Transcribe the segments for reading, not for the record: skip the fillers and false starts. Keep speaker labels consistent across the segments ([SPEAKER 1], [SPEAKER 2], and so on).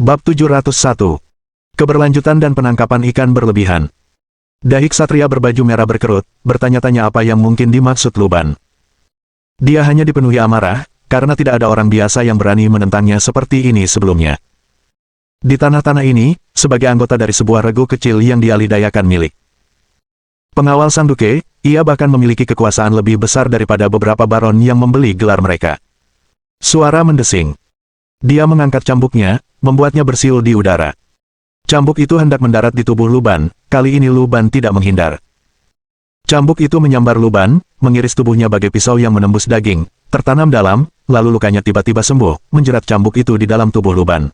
[SPEAKER 1] Bab 701. Keberlanjutan dan penangkapan ikan berlebihan. Dahi ksatria berbaju merah berkerut, bertanya-tanya apa yang mungkin dimaksud Luban. Dia hanya dipenuhi amarah, karena tidak ada orang biasa yang berani menentangnya seperti ini sebelumnya. Di tanah-tanah ini, sebagai anggota dari sebuah regu kecil yang dialidayakan milik pengawal Sang Duke, ia bahkan memiliki kekuasaan lebih besar daripada beberapa baron yang membeli gelar mereka. Suara mendesing. Dia mengangkat cambuknya, membuatnya bersiul di udara. Cambuk itu hendak mendarat di tubuh Luban, kali ini Luban tidak menghindar. Cambuk itu menyambar Luban, mengiris tubuhnya bagai pisau yang menembus daging, tertanam dalam, lalu lukanya tiba-tiba sembuh, menjerat cambuk itu di dalam tubuh Luban.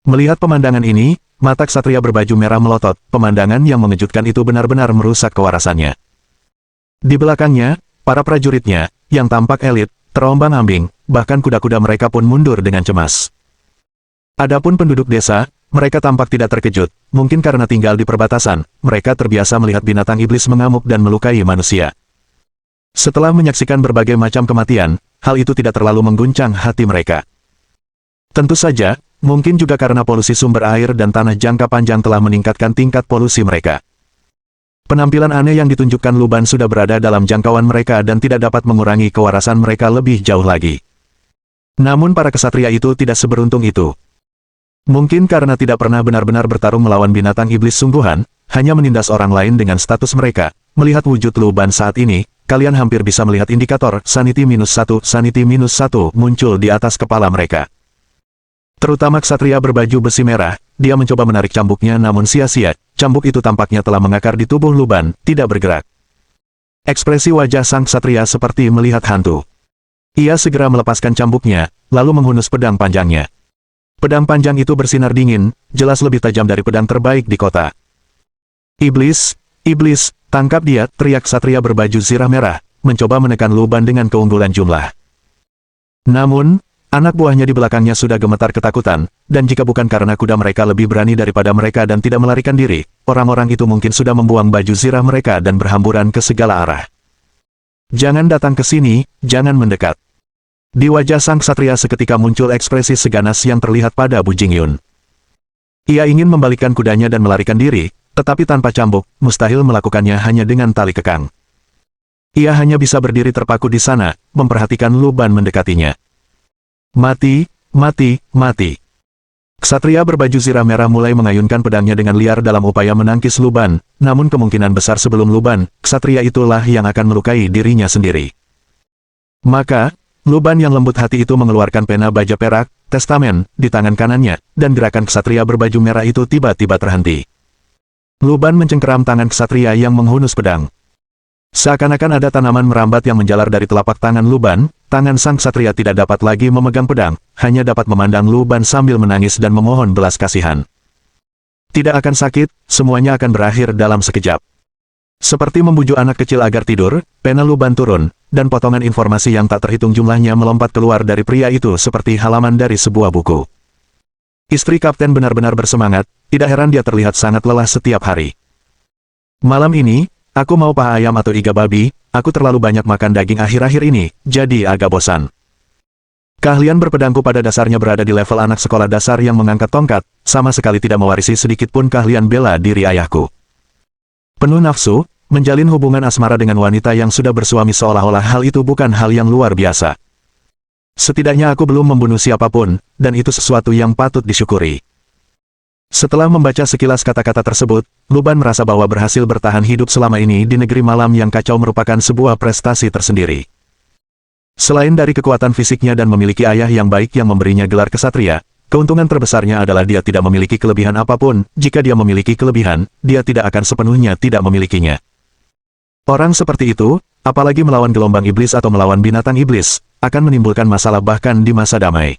[SPEAKER 1] Melihat pemandangan ini, mata ksatria berbaju merah melotot, pemandangan yang mengejutkan itu benar-benar merusak kewarasannya. Di belakangnya, para prajuritnya, yang tampak elit, terombang-ambing, bahkan kuda-kuda mereka pun mundur dengan cemas. Adapun penduduk desa, mereka tampak tidak terkejut, mungkin karena tinggal di perbatasan, mereka terbiasa melihat binatang iblis mengamuk dan melukai manusia. Setelah menyaksikan berbagai macam kematian, hal itu tidak terlalu mengguncang hati mereka. Tentu saja, mungkin juga karena polusi sumber air dan tanah jangka panjang telah meningkatkan tingkat polusi mereka. Penampilan aneh yang ditunjukkan Luban sudah berada dalam jangkauan mereka dan tidak dapat mengurangi kewarasan mereka lebih jauh lagi. Namun para ksatria itu tidak seberuntung itu. Mungkin karena tidak pernah benar-benar bertarung melawan binatang iblis sungguhan, hanya menindas orang lain dengan status mereka. Melihat wujud Luban saat ini, kalian hampir bisa melihat indikator sanity -1 muncul di atas kepala mereka. Terutama ksatria berbaju besi merah, dia mencoba menarik cambuknya namun sia-sia, cambuk itu tampaknya telah mengakar di tubuh Luban, tidak bergerak. Ekspresi wajah sang ksatria seperti melihat hantu. Ia segera melepaskan cambuknya, lalu menghunus pedang panjangnya. Pedang panjang itu bersinar dingin, jelas lebih tajam dari pedang terbaik di kota. Iblis, iblis, tangkap dia, teriak ksatria berbaju zirah merah, mencoba menekan Luban dengan keunggulan jumlah. Namun, anak buahnya di belakangnya sudah gemetar ketakutan, dan jika bukan karena kuda mereka lebih berani daripada mereka dan tidak melarikan diri, orang-orang itu mungkin sudah membuang baju zirah mereka dan berhamburan ke segala arah. Jangan datang ke sini, jangan mendekat. Di wajah sang ksatria seketika muncul ekspresi seganas yang terlihat pada Bu Jingyun. Ia ingin membalikkan kudanya dan melarikan diri, tetapi tanpa cambuk, mustahil melakukannya hanya dengan tali kekang. Ia hanya bisa berdiri terpaku di sana, memperhatikan Luban mendekatinya. Mati, mati, mati. Ksatria berbaju zirah merah mulai mengayunkan pedangnya dengan liar dalam upaya menangkis Luban, namun kemungkinan besar sebelum Luban, ksatria itulah yang akan melukai dirinya sendiri. Maka, Luban yang lembut hati itu mengeluarkan pena baja perak, testamen, di tangan kanannya, dan gerakan ksatria berbaju merah itu tiba-tiba terhenti. Luban mencengkeram tangan ksatria yang menghunus pedang. Seakan-akan ada tanaman merambat yang menjalar dari telapak tangan Luban, tangan sang ksatria tidak dapat lagi memegang pedang, hanya dapat memandang Luban sambil menangis dan memohon belas kasihan. Tidak akan sakit, semuanya akan berakhir dalam sekejap. Seperti membujuk anak kecil agar tidur, pena Luban turun, dan potongan informasi yang tak terhitung jumlahnya melompat keluar dari pria itu seperti halaman dari sebuah buku. Istri kapten benar-benar bersemangat, tidak heran dia terlihat sangat lelah setiap hari. Malam ini, aku mau paha ayam atau iga babi, aku terlalu banyak makan daging akhir-akhir ini, jadi agak bosan. Keahlian berpedangku pada dasarnya berada di level anak sekolah dasar yang mengangkat tongkat, sama sekali tidak mewarisi sedikit pun keahlian bela diri ayahku. Penuh nafsu, menjalin hubungan asmara dengan wanita yang sudah bersuami seolah-olah hal itu bukan hal yang luar biasa. Setidaknya aku belum membunuh siapapun, dan itu sesuatu yang patut disyukuri. Setelah membaca sekilas kata-kata tersebut, Luban merasa bahwa berhasil bertahan hidup selama ini di negeri malam yang kacau merupakan sebuah prestasi tersendiri. Selain dari kekuatan fisiknya dan memiliki ayah yang baik yang memberinya gelar ksatria, keuntungan terbesarnya adalah dia tidak memiliki kelebihan apapun. Jika dia memiliki kelebihan, dia tidak akan sepenuhnya tidak memilikinya. Orang seperti itu, apalagi melawan gelombang iblis atau melawan binatang iblis, akan menimbulkan masalah bahkan di masa damai.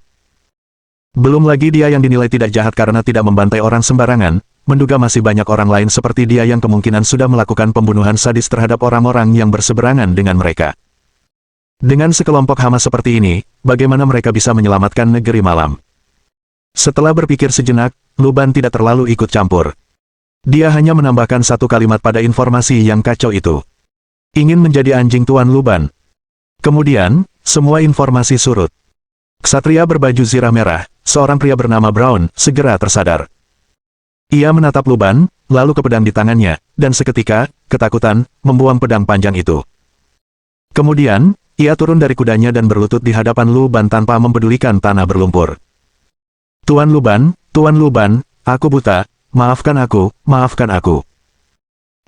[SPEAKER 1] Belum lagi dia yang dinilai tidak jahat karena tidak membantai orang sembarangan, menduga masih banyak orang lain seperti dia yang kemungkinan sudah melakukan pembunuhan sadis terhadap orang-orang yang berseberangan dengan mereka. Dengan sekelompok hama seperti ini, bagaimana mereka bisa menyelamatkan negeri malam? Setelah berpikir sejenak, Luban tidak terlalu ikut campur. Dia hanya menambahkan satu kalimat pada informasi yang kacau itu. Ingin menjadi anjing tuan Luban. Kemudian, semua informasi surut. Ksatria berbaju zirah merah, seorang pria bernama Brown segera tersadar. Ia menatap Luban, lalu ke pedang di tangannya, dan seketika, ketakutan, membuang pedang panjang itu. Kemudian, ia turun dari kudanya dan berlutut di hadapan Luban tanpa mempedulikan tanah berlumpur. Tuan Luban, aku buta, maafkan aku, maafkan aku.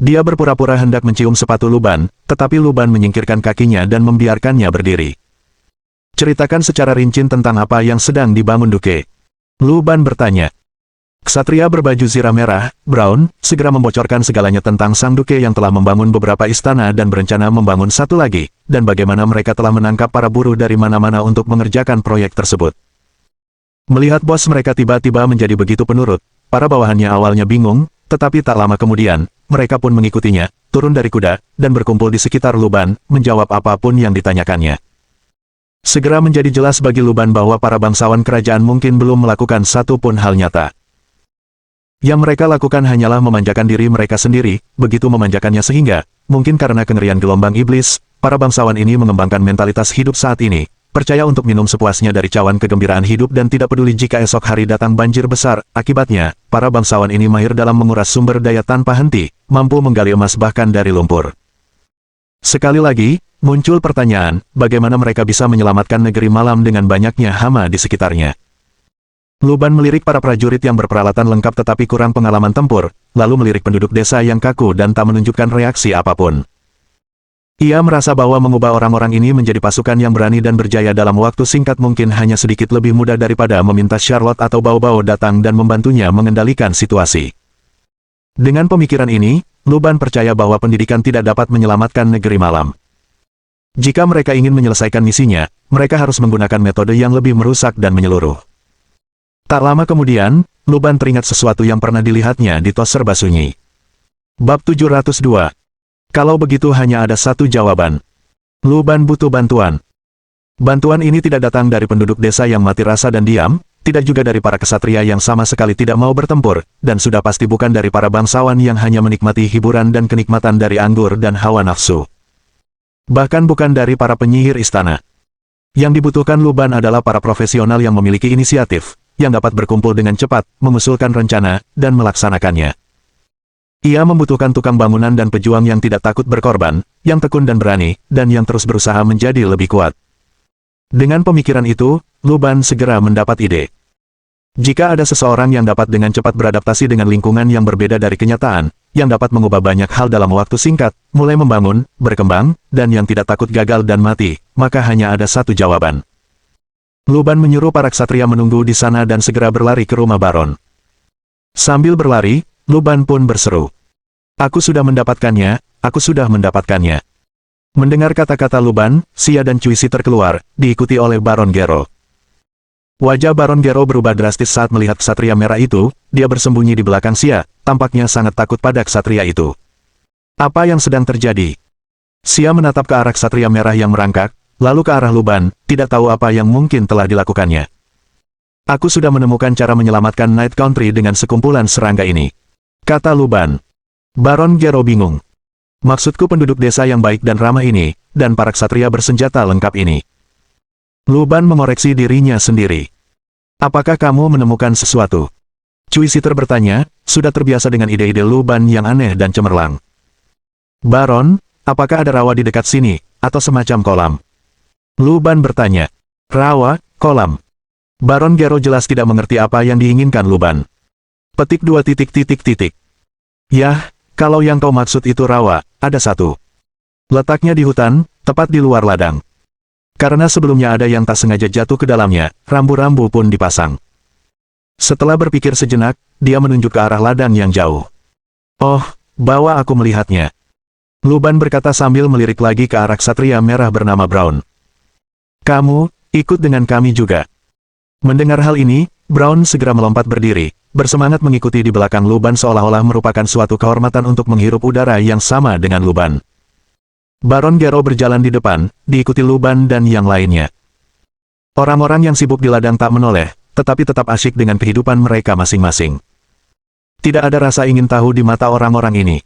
[SPEAKER 1] Dia berpura-pura hendak mencium sepatu Luban, tetapi Luban menyingkirkan kakinya dan membiarkannya berdiri. Ceritakan secara rinci tentang apa yang sedang dibangun Duke. Luban bertanya. Ksatria berbaju zirah merah, Brown, segera membocorkan segalanya tentang sang Duke yang telah membangun beberapa istana dan berencana membangun satu lagi, dan bagaimana mereka telah menangkap para buruh dari mana-mana untuk mengerjakan proyek tersebut. Melihat bos mereka tiba-tiba menjadi begitu penurut, para bawahannya awalnya bingung, tetapi tak lama kemudian, mereka pun mengikutinya, turun dari kuda, dan berkumpul di sekitar Luban, menjawab apapun yang ditanyakannya. Segera menjadi jelas bagi Luban bahwa para bangsawan kerajaan mungkin belum melakukan satu pun hal nyata. Yang mereka lakukan hanyalah memanjakan diri mereka sendiri, begitu memanjakannya sehingga, mungkin karena kengerian gelombang iblis, para bangsawan ini mengembangkan mentalitas hidup saat ini, percaya untuk minum sepuasnya dari cawan kegembiraan hidup dan tidak peduli jika esok hari datang banjir besar. Akibatnya, para bangsawan ini mahir dalam menguras sumber daya tanpa henti, mampu menggali emas bahkan dari lumpur. Sekali lagi, muncul pertanyaan, bagaimana mereka bisa menyelamatkan negeri malam dengan banyaknya hama di sekitarnya. Luban melirik para prajurit yang berperalatan lengkap tetapi kurang pengalaman tempur, lalu melirik penduduk desa yang kaku dan tak menunjukkan reaksi apapun. Ia merasa bahwa mengubah orang-orang ini menjadi pasukan yang berani dan berjaya dalam waktu singkat mungkin hanya sedikit lebih mudah daripada meminta Charlotte atau Bao-Bao datang dan membantunya mengendalikan situasi. Dengan pemikiran ini, Luban percaya bahwa pendidikan tidak dapat menyelamatkan negeri malam. Jika mereka ingin menyelesaikan misinya, mereka harus menggunakan metode yang lebih merusak dan menyeluruh. Tak lama kemudian, Luban teringat sesuatu yang pernah dilihatnya di tos serba sunyi. Bab 702. Kalau begitu hanya ada satu jawaban. Luban butuh bantuan. Bantuan ini tidak datang dari penduduk desa yang mati rasa dan diam, tidak juga dari para kesatria yang sama sekali tidak mau bertempur, dan sudah pasti bukan dari para bangsawan yang hanya menikmati hiburan dan kenikmatan dari anggur dan hawa nafsu. Bahkan bukan dari para penyihir istana. Yang dibutuhkan Luban adalah para profesional yang memiliki inisiatif, yang dapat berkumpul dengan cepat, mengusulkan rencana, dan melaksanakannya. Ia membutuhkan tukang bangunan dan pejuang yang tidak takut berkorban, yang tekun dan berani, dan yang terus berusaha menjadi lebih kuat. Dengan pemikiran itu, Luban segera mendapat ide. Jika ada seseorang yang dapat dengan cepat beradaptasi dengan lingkungan yang berbeda dari kenyataan, yang dapat mengubah banyak hal dalam waktu singkat, mulai membangun, berkembang, dan yang tidak takut gagal dan mati, maka hanya ada satu jawaban. Luban menyuruh para ksatria menunggu di sana dan segera berlari ke rumah Baron. Sambil berlari, Luban pun berseru. Aku sudah mendapatkannya, aku sudah mendapatkannya. Mendengar kata-kata Luban, Xia dan Cui Siter keluar, diikuti oleh Baron Gero. Wajah Baron Gero berubah drastis saat melihat ksatria merah itu, dia bersembunyi di belakang Xia, tampaknya sangat takut pada ksatria itu. Apa yang sedang terjadi? Xia menatap ke arah ksatria merah yang merangkak, lalu ke arah Luban, tidak tahu apa yang mungkin telah dilakukannya. Aku sudah menemukan cara menyelamatkan Night Country dengan sekumpulan serangga ini, kata Luban. Baron Gero bingung. Maksudku penduduk desa yang baik dan ramah ini, dan para ksatria bersenjata lengkap ini. Luban mengoreksi dirinya sendiri. Apakah kamu menemukan sesuatu? Cui Siter bertanya, sudah terbiasa dengan ide-ide Luban yang aneh dan cemerlang. Baron, apakah ada rawa di dekat sini, atau semacam kolam? Luban bertanya. Rawa, kolam. Baron Gero jelas tidak mengerti apa yang diinginkan Luban. Petik 2 titik. Yah, kalau yang kau maksud itu rawa, ada satu. Letaknya di hutan, tepat di luar ladang. Karena sebelumnya ada yang tak sengaja jatuh ke dalamnya, rambu-rambu pun dipasang. Setelah berpikir sejenak, dia menunjuk ke arah ladang yang jauh. Oh, bawa aku melihatnya. Luban berkata sambil melirik lagi ke arah ksatria merah bernama Brown. Kamu, ikut dengan kami juga. Mendengar hal ini, Brown segera melompat berdiri, bersemangat mengikuti di belakang Luban seolah-olah merupakan suatu kehormatan untuk menghirup udara yang sama dengan Luban. Baron Gero berjalan di depan, diikuti Luban dan yang lainnya. Orang-orang yang sibuk di ladang tak menoleh, tetapi tetap asyik dengan kehidupan mereka masing-masing. Tidak ada rasa ingin tahu di mata orang-orang ini.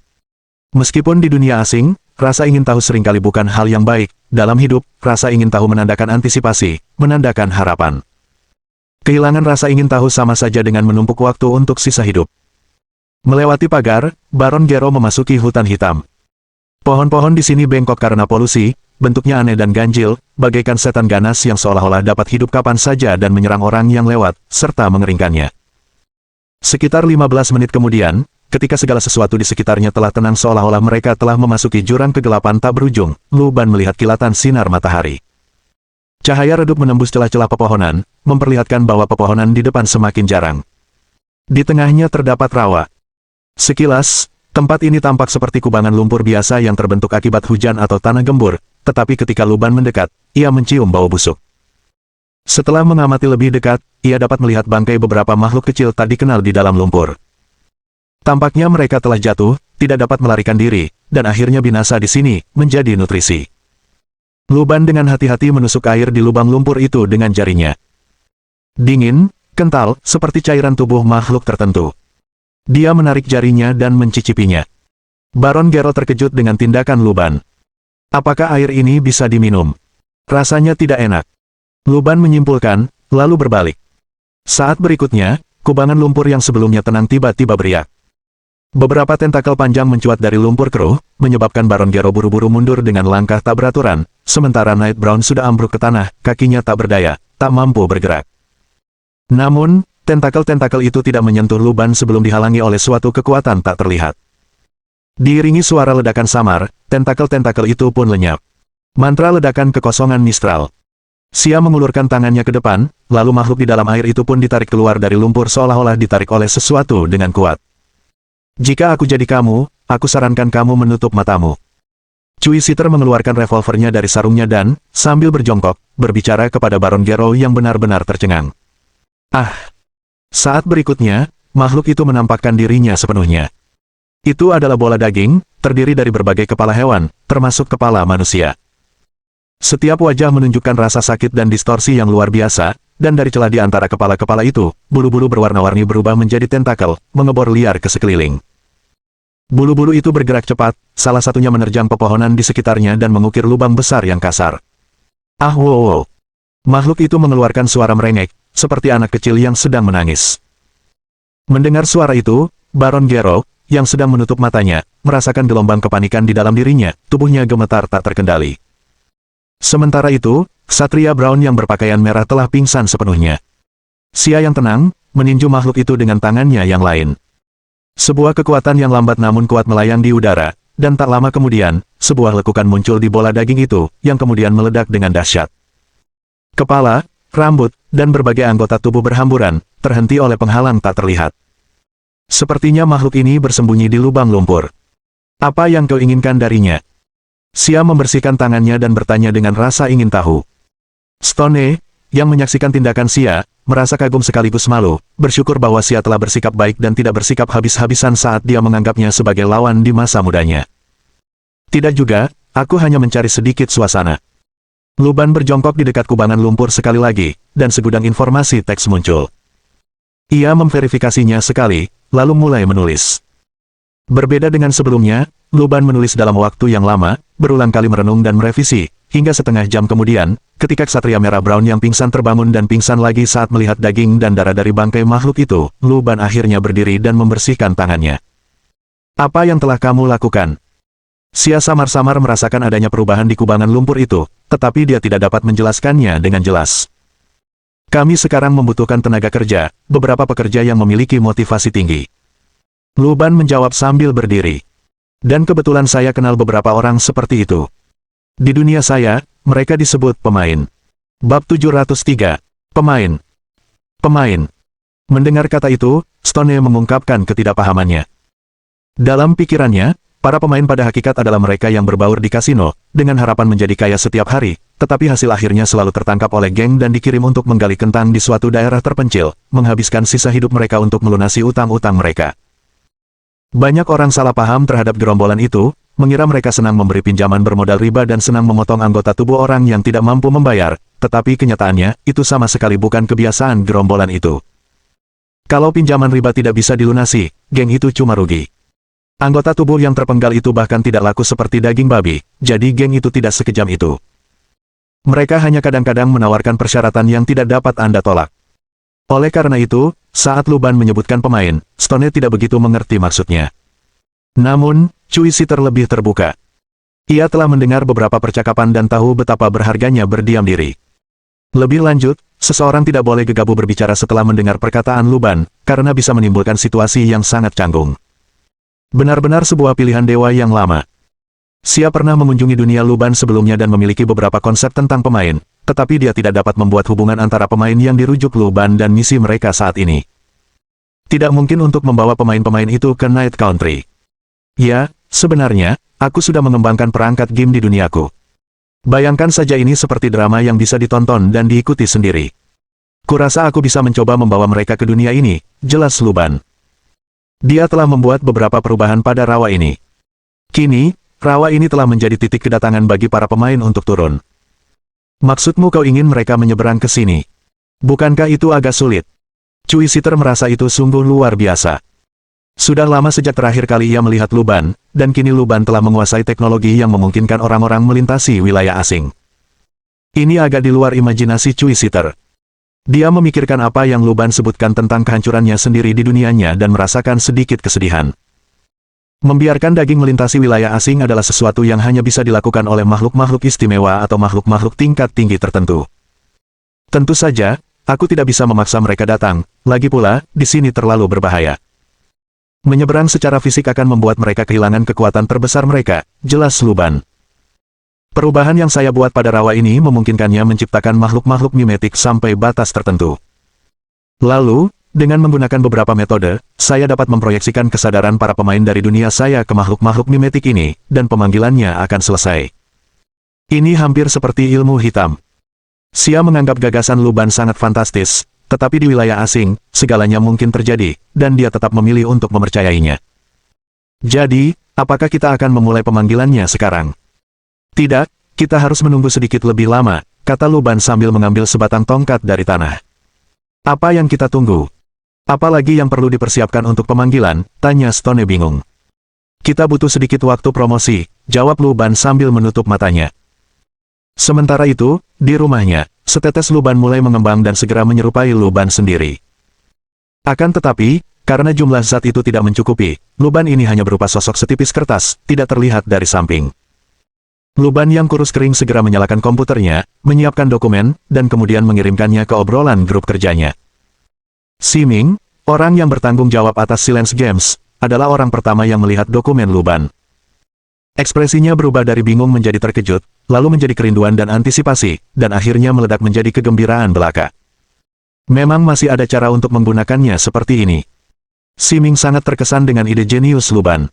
[SPEAKER 1] Meskipun di dunia asing, rasa ingin tahu seringkali bukan hal yang baik. Dalam hidup, rasa ingin tahu menandakan antisipasi, menandakan harapan. Kehilangan rasa ingin tahu sama saja dengan menumpuk waktu untuk sisa hidup. Melewati pagar, Baron Gero memasuki hutan hitam. Pohon-pohon di sini bengkok karena polusi, bentuknya aneh dan ganjil, bagaikan setan ganas yang seolah-olah dapat hidup kapan saja dan menyerang orang yang lewat, serta mengeringkannya. Sekitar 15 menit kemudian, ketika segala sesuatu di sekitarnya telah tenang seolah-olah mereka telah memasuki jurang kegelapan tak berujung, Lu Ban melihat kilatan sinar matahari. Cahaya redup menembus celah-celah pepohonan, memperlihatkan bahwa pepohonan di depan semakin jarang. Di tengahnya terdapat rawa. Sekilas, tempat ini tampak seperti kubangan lumpur biasa yang terbentuk akibat hujan atau tanah gembur, tetapi ketika Lu Ban mendekat, ia mencium bau busuk. Setelah mengamati lebih dekat, ia dapat melihat bangkai beberapa makhluk kecil tak dikenal di dalam lumpur. Tampaknya mereka telah jatuh, tidak dapat melarikan diri, dan akhirnya binasa di sini, menjadi nutrisi. Lu Ban dengan hati-hati menusuk air di lubang lumpur itu dengan jarinya. Dingin, kental, seperti cairan tubuh makhluk tertentu. Dia menarik jarinya dan mencicipinya. Baron Gero terkejut dengan tindakan Lu Ban. Apakah air ini bisa diminum? Rasanya tidak enak. Lu Ban menyimpulkan, lalu berbalik. Saat berikutnya, kubangan lumpur yang sebelumnya tenang tiba-tiba beriak. Beberapa tentakel panjang mencuat dari lumpur keruh, menyebabkan Baron Gero buru-buru mundur dengan langkah tak beraturan, sementara Night Brown sudah ambruk ke tanah, kakinya tak berdaya, tak mampu bergerak. Namun, tentakel-tentakel itu tidak menyentuh Lu Ban sebelum dihalangi oleh suatu kekuatan tak terlihat. Diiringi suara ledakan samar, tentakel-tentakel itu pun lenyap. Mantra ledakan kekosongan Mistral. Sia mengulurkan tangannya ke depan, lalu makhluk di dalam air itu pun ditarik keluar dari lumpur seolah-olah ditarik oleh sesuatu dengan kuat. Jika aku jadi kamu, aku sarankan kamu menutup matamu. Cui Siter mengeluarkan revolvernya dari sarungnya dan, sambil berjongkok, berbicara kepada Baron Gero yang benar-benar tercengang. Ah! Saat berikutnya, makhluk itu menampakkan dirinya sepenuhnya. Itu adalah bola daging, terdiri dari berbagai kepala hewan, termasuk kepala manusia. Setiap wajah menunjukkan rasa sakit dan distorsi yang luar biasa, dan dari celah di antara kepala-kepala itu, bulu-bulu berwarna-warni berubah menjadi tentakel, mengebor liar ke sekeliling. Bulu-bulu itu bergerak cepat, salah satunya menerjang pepohonan di sekitarnya dan mengukir lubang besar yang kasar. Ah wow! Makhluk itu mengeluarkan suara merengek, seperti anak kecil yang sedang menangis. Mendengar suara itu, Baron Gero, yang sedang menutup matanya, merasakan gelombang kepanikan di dalam dirinya, tubuhnya gemetar tak terkendali. Sementara itu, Ksatria Brown yang berpakaian merah telah pingsan sepenuhnya. Sia yang tenang, meninju makhluk itu dengan tangannya yang lain. Sebuah kekuatan yang lambat namun kuat melayang di udara, dan tak lama kemudian, sebuah lekukan muncul di bola daging itu, yang kemudian meledak dengan dahsyat. Kepala, rambut, dan berbagai anggota tubuh berhamburan, terhenti oleh penghalang tak terlihat. Sepertinya makhluk ini bersembunyi di lubang lumpur. Apa yang kau inginkan darinya? Sia membersihkan tangannya dan bertanya dengan rasa ingin tahu. Stone, yang menyaksikan tindakan Sia, merasa kagum sekaligus malu, bersyukur bahwa Sia telah bersikap baik dan tidak bersikap habis-habisan saat dia menganggapnya sebagai lawan di masa mudanya. Tidak juga, aku hanya mencari sedikit suasana. Lu Ban berjongkok di dekat kubangan lumpur sekali lagi, dan segudang informasi teks muncul. Ia memverifikasinya sekali, lalu mulai menulis. Berbeda dengan sebelumnya, Lu Ban menulis dalam waktu yang lama, berulang kali merenung dan merevisi, hingga setengah jam kemudian, ketika Ksatria Merah Brown yang pingsan terbangun dan pingsan lagi saat melihat daging dan darah dari bangkai makhluk itu, Lu Ban akhirnya berdiri dan membersihkan tangannya. Apa yang telah kamu lakukan? Sia samar-samar merasakan adanya perubahan di kubangan lumpur itu, tetapi dia tidak dapat menjelaskannya dengan jelas. Kami sekarang membutuhkan tenaga kerja, beberapa pekerja yang memiliki motivasi tinggi. Lu Ban menjawab sambil berdiri. Dan kebetulan saya kenal beberapa orang seperti itu. Di dunia saya, mereka disebut pemain. Bab 703. Pemain. Pemain. Mendengar kata itu, Stone mengungkapkan ketidakpahamannya. Dalam pikirannya, para pemain pada hakikat adalah mereka yang berbaur di kasino, dengan harapan menjadi kaya setiap hari, tetapi hasil akhirnya selalu tertangkap oleh geng dan dikirim untuk menggali kentang di suatu daerah terpencil, menghabiskan sisa hidup mereka untuk melunasi utang-utang mereka. Banyak orang salah paham terhadap gerombolan itu, mengira mereka senang memberi pinjaman bermodal riba dan senang memotong anggota tubuh orang yang tidak mampu membayar, tetapi kenyataannya, itu sama sekali bukan kebiasaan gerombolan itu. Kalau pinjaman riba tidak bisa dilunasi, geng itu cuma rugi. Anggota tubuh yang terpenggal itu bahkan tidak laku seperti daging babi, jadi geng itu tidak sekejam itu. Mereka hanya kadang-kadang menawarkan persyaratan yang tidak dapat Anda tolak. Oleh karena itu, saat Luban menyebutkan pemain, Stone tidak begitu mengerti maksudnya. Namun, Cuisiter lebih terbuka. Ia telah mendengar beberapa percakapan dan tahu betapa berharganya berdiam diri. Lebih lanjut, seseorang tidak boleh gegabah berbicara setelah mendengar perkataan Luban, karena bisa menimbulkan situasi yang sangat canggung. Benar-benar sebuah pilihan dewa yang lama. Xia pernah mengunjungi dunia Luban sebelumnya dan memiliki beberapa konsep tentang pemain, tetapi dia tidak dapat membuat hubungan antara pemain yang dirujuk Luban dan misi mereka saat ini. Tidak mungkin untuk membawa pemain-pemain itu ke Night Country. Ya, sebenarnya, aku sudah mengembangkan perangkat game di duniaku. Bayangkan saja ini seperti drama yang bisa ditonton dan diikuti sendiri. Kurasa aku bisa mencoba membawa mereka ke dunia ini, jelas Luban. Dia telah membuat beberapa perubahan pada rawa ini. Kini, rawa ini telah menjadi titik kedatangan bagi para pemain untuk turun. Maksudmu kau ingin mereka menyeberang ke sini? Bukankah itu agak sulit? Cuisiter merasa itu sungguh luar biasa. Sudah lama sejak terakhir kali ia melihat Luban, dan kini Luban telah menguasai teknologi yang memungkinkan orang-orang melintasi wilayah asing. Ini agak di luar imajinasi Cuisiter. Dia memikirkan apa yang Luban sebutkan tentang kehancurannya sendiri di dunianya dan merasakan sedikit kesedihan. Membiarkan daging melintasi wilayah asing adalah sesuatu yang hanya bisa dilakukan oleh makhluk-makhluk istimewa atau makhluk-makhluk tingkat tinggi tertentu. Tentu saja, aku tidak bisa memaksa mereka datang, lagi pula, di sini terlalu berbahaya. Menyeberang secara fisik akan membuat mereka kehilangan kekuatan terbesar mereka, jelas Luban. Perubahan yang saya buat pada rawa ini memungkinkannya menciptakan makhluk-makhluk mimetik sampai batas tertentu. Lalu, dengan menggunakan beberapa metode, saya dapat memproyeksikan kesadaran para pemain dari dunia saya ke makhluk-makhluk mimetik ini, dan pemanggilannya akan selesai. Ini hampir seperti ilmu hitam. Xia menganggap gagasan Luban sangat fantastis, tetapi di wilayah asing, segalanya mungkin terjadi, dan dia tetap memilih untuk mempercayainya. Jadi, apakah kita akan memulai pemanggilannya sekarang? Tidak, kita harus menunggu sedikit lebih lama, kata Luban sambil mengambil sebatang tongkat dari tanah. Apa yang kita tunggu? Apalagi yang perlu dipersiapkan untuk pemanggilan, tanya Stone bingung. Kita butuh sedikit waktu promosi, jawab Luban sambil menutup matanya. Sementara itu, di rumahnya, setetes Luban mulai mengembang dan segera menyerupai Luban sendiri. Akan tetapi, karena jumlah zat itu tidak mencukupi, Luban ini hanya berupa sosok setipis kertas, tidak terlihat dari samping. Luban yang kurus kering segera menyalakan komputernya, menyiapkan dokumen, dan kemudian mengirimkannya ke obrolan grup kerjanya. Siming, orang yang bertanggung jawab atas Silence Games, adalah orang pertama yang melihat dokumen Luban. Ekspresinya berubah dari bingung menjadi terkejut, lalu menjadi kerinduan dan antisipasi, dan akhirnya meledak menjadi kegembiraan belaka. Memang masih ada cara untuk menggunakannya seperti ini. Siming sangat terkesan dengan ide jenius Luban.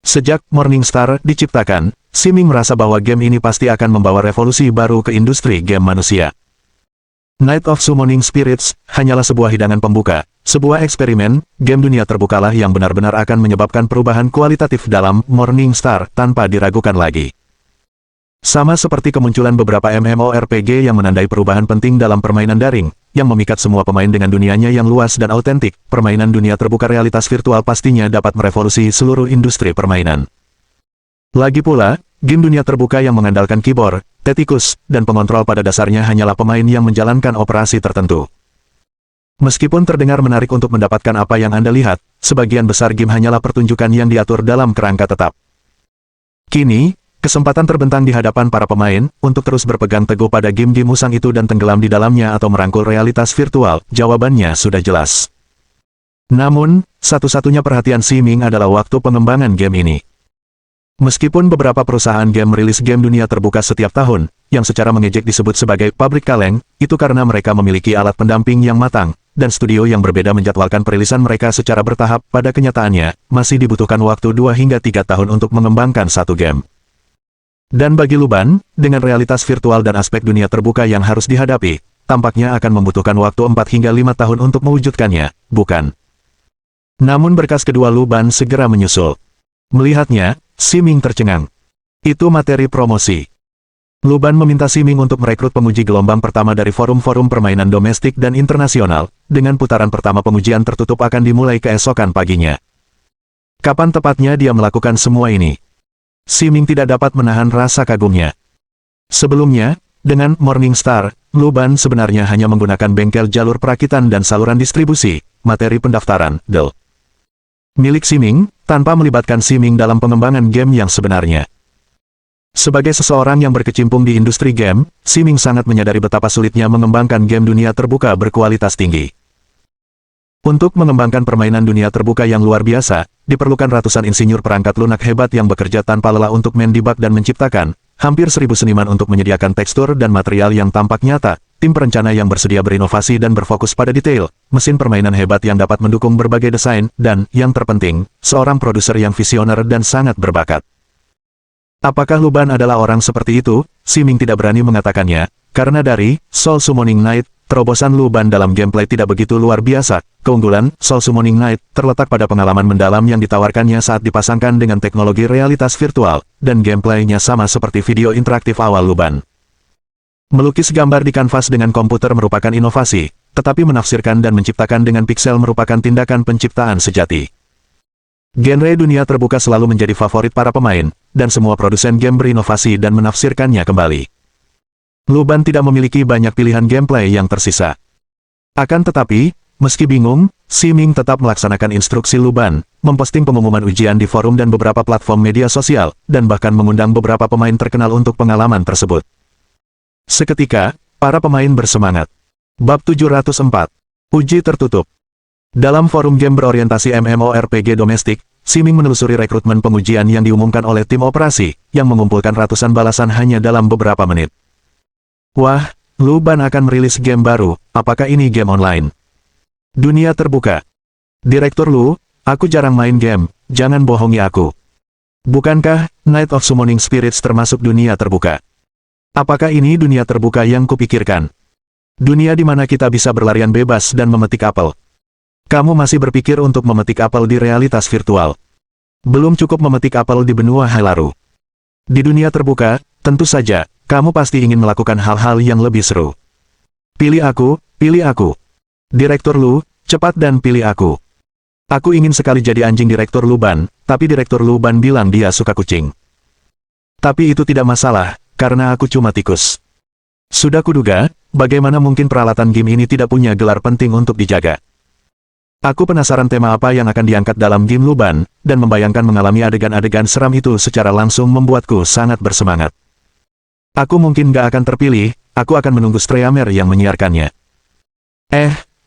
[SPEAKER 1] Sejak Morningstar diciptakan, Siming merasa bahwa game ini pasti akan membawa revolusi baru ke industri game manusia. Night of Summoning Spirits hanyalah sebuah hidangan pembuka, sebuah eksperimen, game dunia terbukalah yang benar-benar akan menyebabkan perubahan kualitatif dalam Morningstar tanpa diragukan lagi. Sama seperti kemunculan beberapa MMORPG yang menandai perubahan penting dalam permainan daring, yang memikat semua pemain dengan dunianya yang luas dan autentik, permainan dunia terbuka realitas virtual pastinya dapat merevolusi seluruh industri permainan. Lagi pula, game dunia terbuka yang mengandalkan keyboard, tetikus, dan pengontrol pada dasarnya hanyalah pemain yang menjalankan operasi tertentu. Meskipun terdengar menarik untuk mendapatkan apa yang Anda lihat, sebagian besar game hanyalah pertunjukan yang diatur dalam kerangka tetap. Kini, kesempatan terbentang di hadapan para pemain, untuk terus berpegang teguh pada game-game usang itu dan tenggelam di dalamnya atau merangkul realitas virtual, jawabannya sudah jelas. Namun, satu-satunya perhatian Siming adalah waktu pengembangan game ini. Meskipun beberapa perusahaan game merilis game dunia terbuka setiap tahun, yang secara mengejek disebut sebagai pabrik kaleng, itu karena mereka memiliki alat pendamping yang matang, dan studio yang berbeda menjadwalkan perilisan mereka secara bertahap. Pada kenyataannya, masih dibutuhkan waktu 2 hingga 3 tahun untuk mengembangkan satu game. Dan bagi Luban, dengan realitas virtual dan aspek dunia terbuka yang harus dihadapi, tampaknya akan membutuhkan waktu 4 hingga 5 tahun untuk mewujudkannya, bukan? Namun berkas kedua Luban segera menyusul. Melihatnya, Siming tercengang. Itu materi promosi. Luban meminta Siming untuk merekrut penguji gelombang pertama dari forum-forum permainan domestik dan internasional, dengan putaran pertama pengujian tertutup akan dimulai keesokan paginya. Kapan tepatnya dia melakukan semua ini? Siming tidak dapat menahan rasa kagumnya. Sebelumnya, dengan Morningstar, Luban sebenarnya hanya menggunakan bengkel jalur perakitan dan saluran distribusi, materi pendaftaran, DL. Milik Siming, tanpa melibatkan Siming dalam pengembangan game yang sebenarnya. Sebagai seseorang yang berkecimpung di industri game, Siming sangat menyadari betapa sulitnya mengembangkan game dunia terbuka berkualitas tinggi. Untuk mengembangkan permainan dunia terbuka yang luar biasa, diperlukan ratusan insinyur perangkat lunak hebat yang bekerja tanpa lelah untuk mendebug dan menciptakan, hampir 1000 seniman untuk menyediakan tekstur dan material yang tampak nyata, tim perencana yang bersedia berinovasi dan berfokus pada detail, mesin permainan hebat yang dapat mendukung berbagai desain, dan, yang terpenting, seorang produser yang visioner dan sangat berbakat. Apakah Luban adalah orang seperti itu? Siming tidak berani mengatakannya, karena dari Soul Summoning Night, terobosan Luban dalam gameplay tidak begitu luar biasa. Keunggulan Soul Summoning Night terletak pada pengalaman mendalam yang ditawarkannya saat dipasangkan dengan teknologi realitas virtual, dan gameplaynya sama seperti video interaktif awal Luban. Melukis gambar di kanvas dengan komputer merupakan inovasi, tetapi menafsirkan dan menciptakan dengan piksel merupakan tindakan penciptaan sejati. Genre dunia terbuka selalu menjadi favorit para pemain, dan semua produsen game berinovasi dan menafsirkannya kembali. Luban tidak memiliki banyak pilihan gameplay yang tersisa. Akan tetapi, meski bingung, Siming tetap melaksanakan instruksi Luban, memposting pengumuman ujian di forum dan beberapa platform media sosial, dan bahkan mengundang beberapa pemain terkenal untuk pengalaman tersebut. Seketika, para pemain bersemangat. Bab 704. Uji tertutup. Dalam forum game berorientasi MMORPG domestik, Siming menelusuri rekrutmen pengujian yang diumumkan oleh tim operasi, yang mengumpulkan ratusan balasan hanya dalam beberapa menit. Wah, Luban akan merilis game baru, apakah ini game online? Dunia terbuka. Direktur Lu, aku jarang main game, jangan bohongi aku. Bukankah Night of Summoning Spirits termasuk dunia terbuka? Apakah ini dunia terbuka yang kupikirkan? Dunia di mana kita bisa berlarian bebas dan memetik apel. Kamu masih berpikir untuk memetik apel di realitas virtual. Belum cukup memetik apel di benua Hailaru. Di dunia terbuka, tentu saja, kamu pasti ingin melakukan hal-hal yang lebih seru. Pilih aku, pilih aku. Direktur Lu, cepat dan pilih aku. Aku ingin sekali jadi anjing Direktur Luban, tapi Direktur Luban bilang dia suka kucing. Tapi itu tidak masalah, karena aku cuma tikus. Sudah kuduga, bagaimana mungkin peralatan game ini tidak punya gelar penting untuk dijaga. Aku penasaran tema apa yang akan diangkat dalam game Luban, dan membayangkan mengalami adegan-adegan seram itu secara langsung membuatku sangat bersemangat. Aku mungkin gak akan terpilih, aku akan menunggu streamer yang menyiarkannya.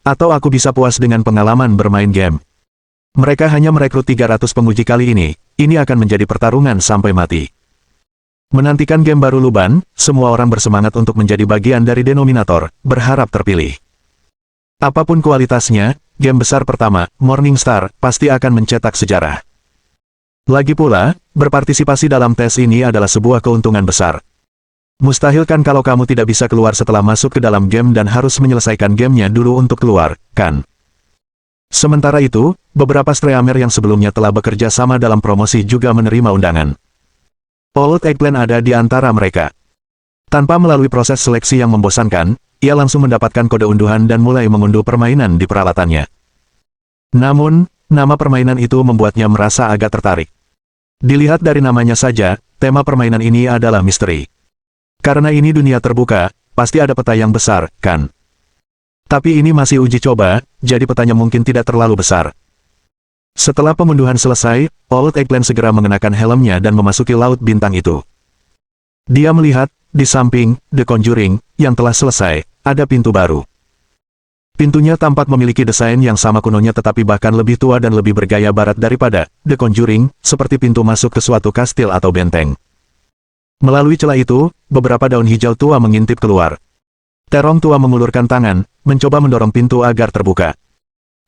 [SPEAKER 1] Atau aku bisa puas dengan pengalaman bermain game. Mereka hanya merekrut 300 penguji kali ini akan menjadi pertarungan sampai mati. Menantikan game baru Luban, semua orang bersemangat untuk menjadi bagian dari denominator, berharap terpilih. Apapun kualitasnya, game besar pertama, Morningstar, pasti akan mencetak sejarah. Lagi pula, berpartisipasi dalam tes ini adalah sebuah keuntungan besar. Mustahil kan kalau kamu tidak bisa keluar setelah masuk ke dalam game dan harus menyelesaikan gamenya dulu untuk keluar, kan? Sementara itu, beberapa streamer yang sebelumnya telah bekerja sama dalam promosi juga menerima undangan. Old Eggplant ada di antara mereka. Tanpa melalui proses seleksi yang membosankan, ia langsung mendapatkan kode unduhan dan mulai mengunduh permainan di peralatannya. Namun, nama permainan itu membuatnya merasa agak tertarik. Dilihat dari namanya saja, tema permainan ini adalah misteri. Karena ini dunia terbuka, pasti ada peta yang besar, kan? Tapi ini masih uji coba, jadi petanya mungkin tidak terlalu besar. Setelah pengunduhan selesai, Old Eggplant segera mengenakan helmnya dan memasuki Laut Bintang itu. Dia melihat, di samping The Conjuring, yang telah selesai, ada pintu baru. Pintunya tampak memiliki desain yang sama kunonya tetapi bahkan lebih tua dan lebih bergaya barat daripada The Conjuring, seperti pintu masuk ke suatu kastil atau benteng. Melalui celah itu, beberapa daun hijau tua mengintip keluar. Terong tua mengulurkan tangan, mencoba mendorong pintu agar terbuka.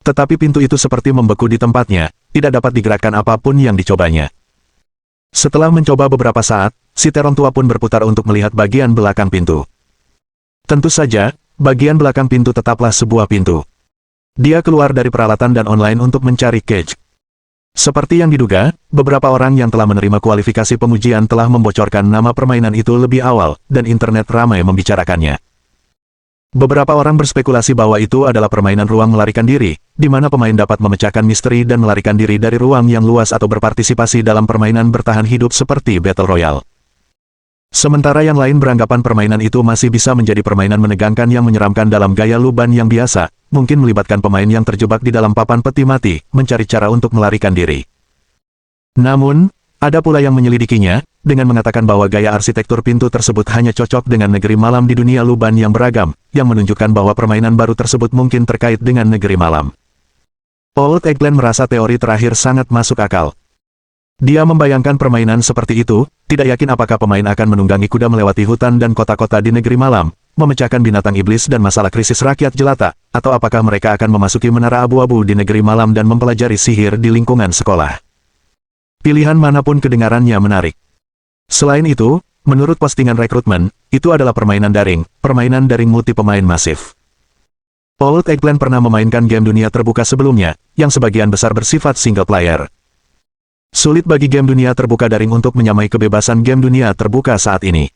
[SPEAKER 1] Tetapi pintu itu seperti membeku di tempatnya, tidak dapat digerakkan apapun yang dicobanya. Setelah mencoba beberapa saat, si terong tua pun berputar untuk melihat bagian belakang pintu. Tentu saja, bagian belakang pintu tetaplah sebuah pintu. Dia keluar dari peralatan dan online untuk mencari Cage. Seperti yang diduga, beberapa orang yang telah menerima kualifikasi pengujian telah membocorkan nama permainan itu lebih awal, dan internet ramai membicarakannya. Beberapa orang berspekulasi bahwa itu adalah permainan ruang melarikan diri, di mana pemain dapat memecahkan misteri dan melarikan diri dari ruang yang luas atau berpartisipasi dalam permainan bertahan hidup seperti Battle Royale. Sementara yang lain beranggapan permainan itu masih bisa menjadi permainan menegangkan yang menyeramkan dalam gaya Luban yang biasa, mungkin melibatkan pemain yang terjebak di dalam papan peti mati, mencari cara untuk melarikan diri. Namun, ada pula yang menyelidikinya, dengan mengatakan bahwa gaya arsitektur pintu tersebut hanya cocok dengan negeri malam di dunia Luban yang beragam, yang menunjukkan bahwa permainan baru tersebut mungkin terkait dengan negeri malam. Old Eggplant merasa teori terakhir sangat masuk akal. Dia membayangkan permainan seperti itu, tidak yakin apakah pemain akan menunggangi kuda melewati hutan dan kota-kota di negeri malam, memecahkan binatang iblis dan masalah krisis rakyat jelata, atau apakah mereka akan memasuki menara abu-abu di negeri malam dan mempelajari sihir di lingkungan sekolah. Pilihan manapun kedengarannya menarik. Selain itu, menurut postingan rekrutmen, itu adalah permainan daring multi pemain masif. Old Eggplant pernah memainkan game dunia terbuka sebelumnya, yang sebagian besar bersifat single player. Sulit bagi game dunia terbuka daring untuk menyamai kebebasan game dunia terbuka saat ini.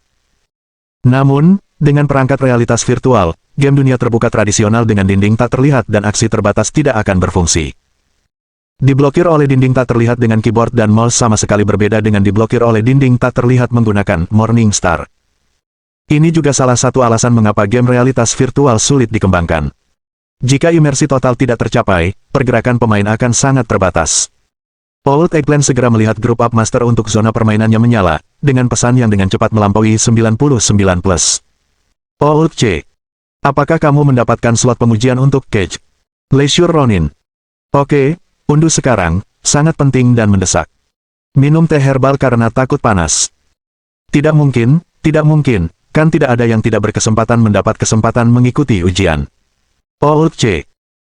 [SPEAKER 1] Namun, dengan perangkat realitas virtual, game dunia terbuka tradisional dengan dinding tak terlihat dan aksi terbatas tidak akan berfungsi. Diblokir oleh dinding tak terlihat dengan keyboard dan mouse sama sekali berbeda dengan diblokir oleh dinding tak terlihat menggunakan Morningstar. Ini juga salah satu alasan mengapa game realitas virtual sulit dikembangkan. Jika imersi total tidak tercapai, pergerakan pemain akan sangat terbatas. Old Eggplant segera melihat grup up master untuk zona permainannya menyala, dengan pesan yang dengan cepat melampaui 99+. Old C. Apakah kamu mendapatkan slot pengujian untuk Cage? Leisure Ronin. Oke, unduh sekarang, sangat penting dan mendesak. Minum teh herbal karena takut panas. Tidak mungkin, kan tidak ada yang tidak berkesempatan mendapat kesempatan mengikuti ujian. Old C.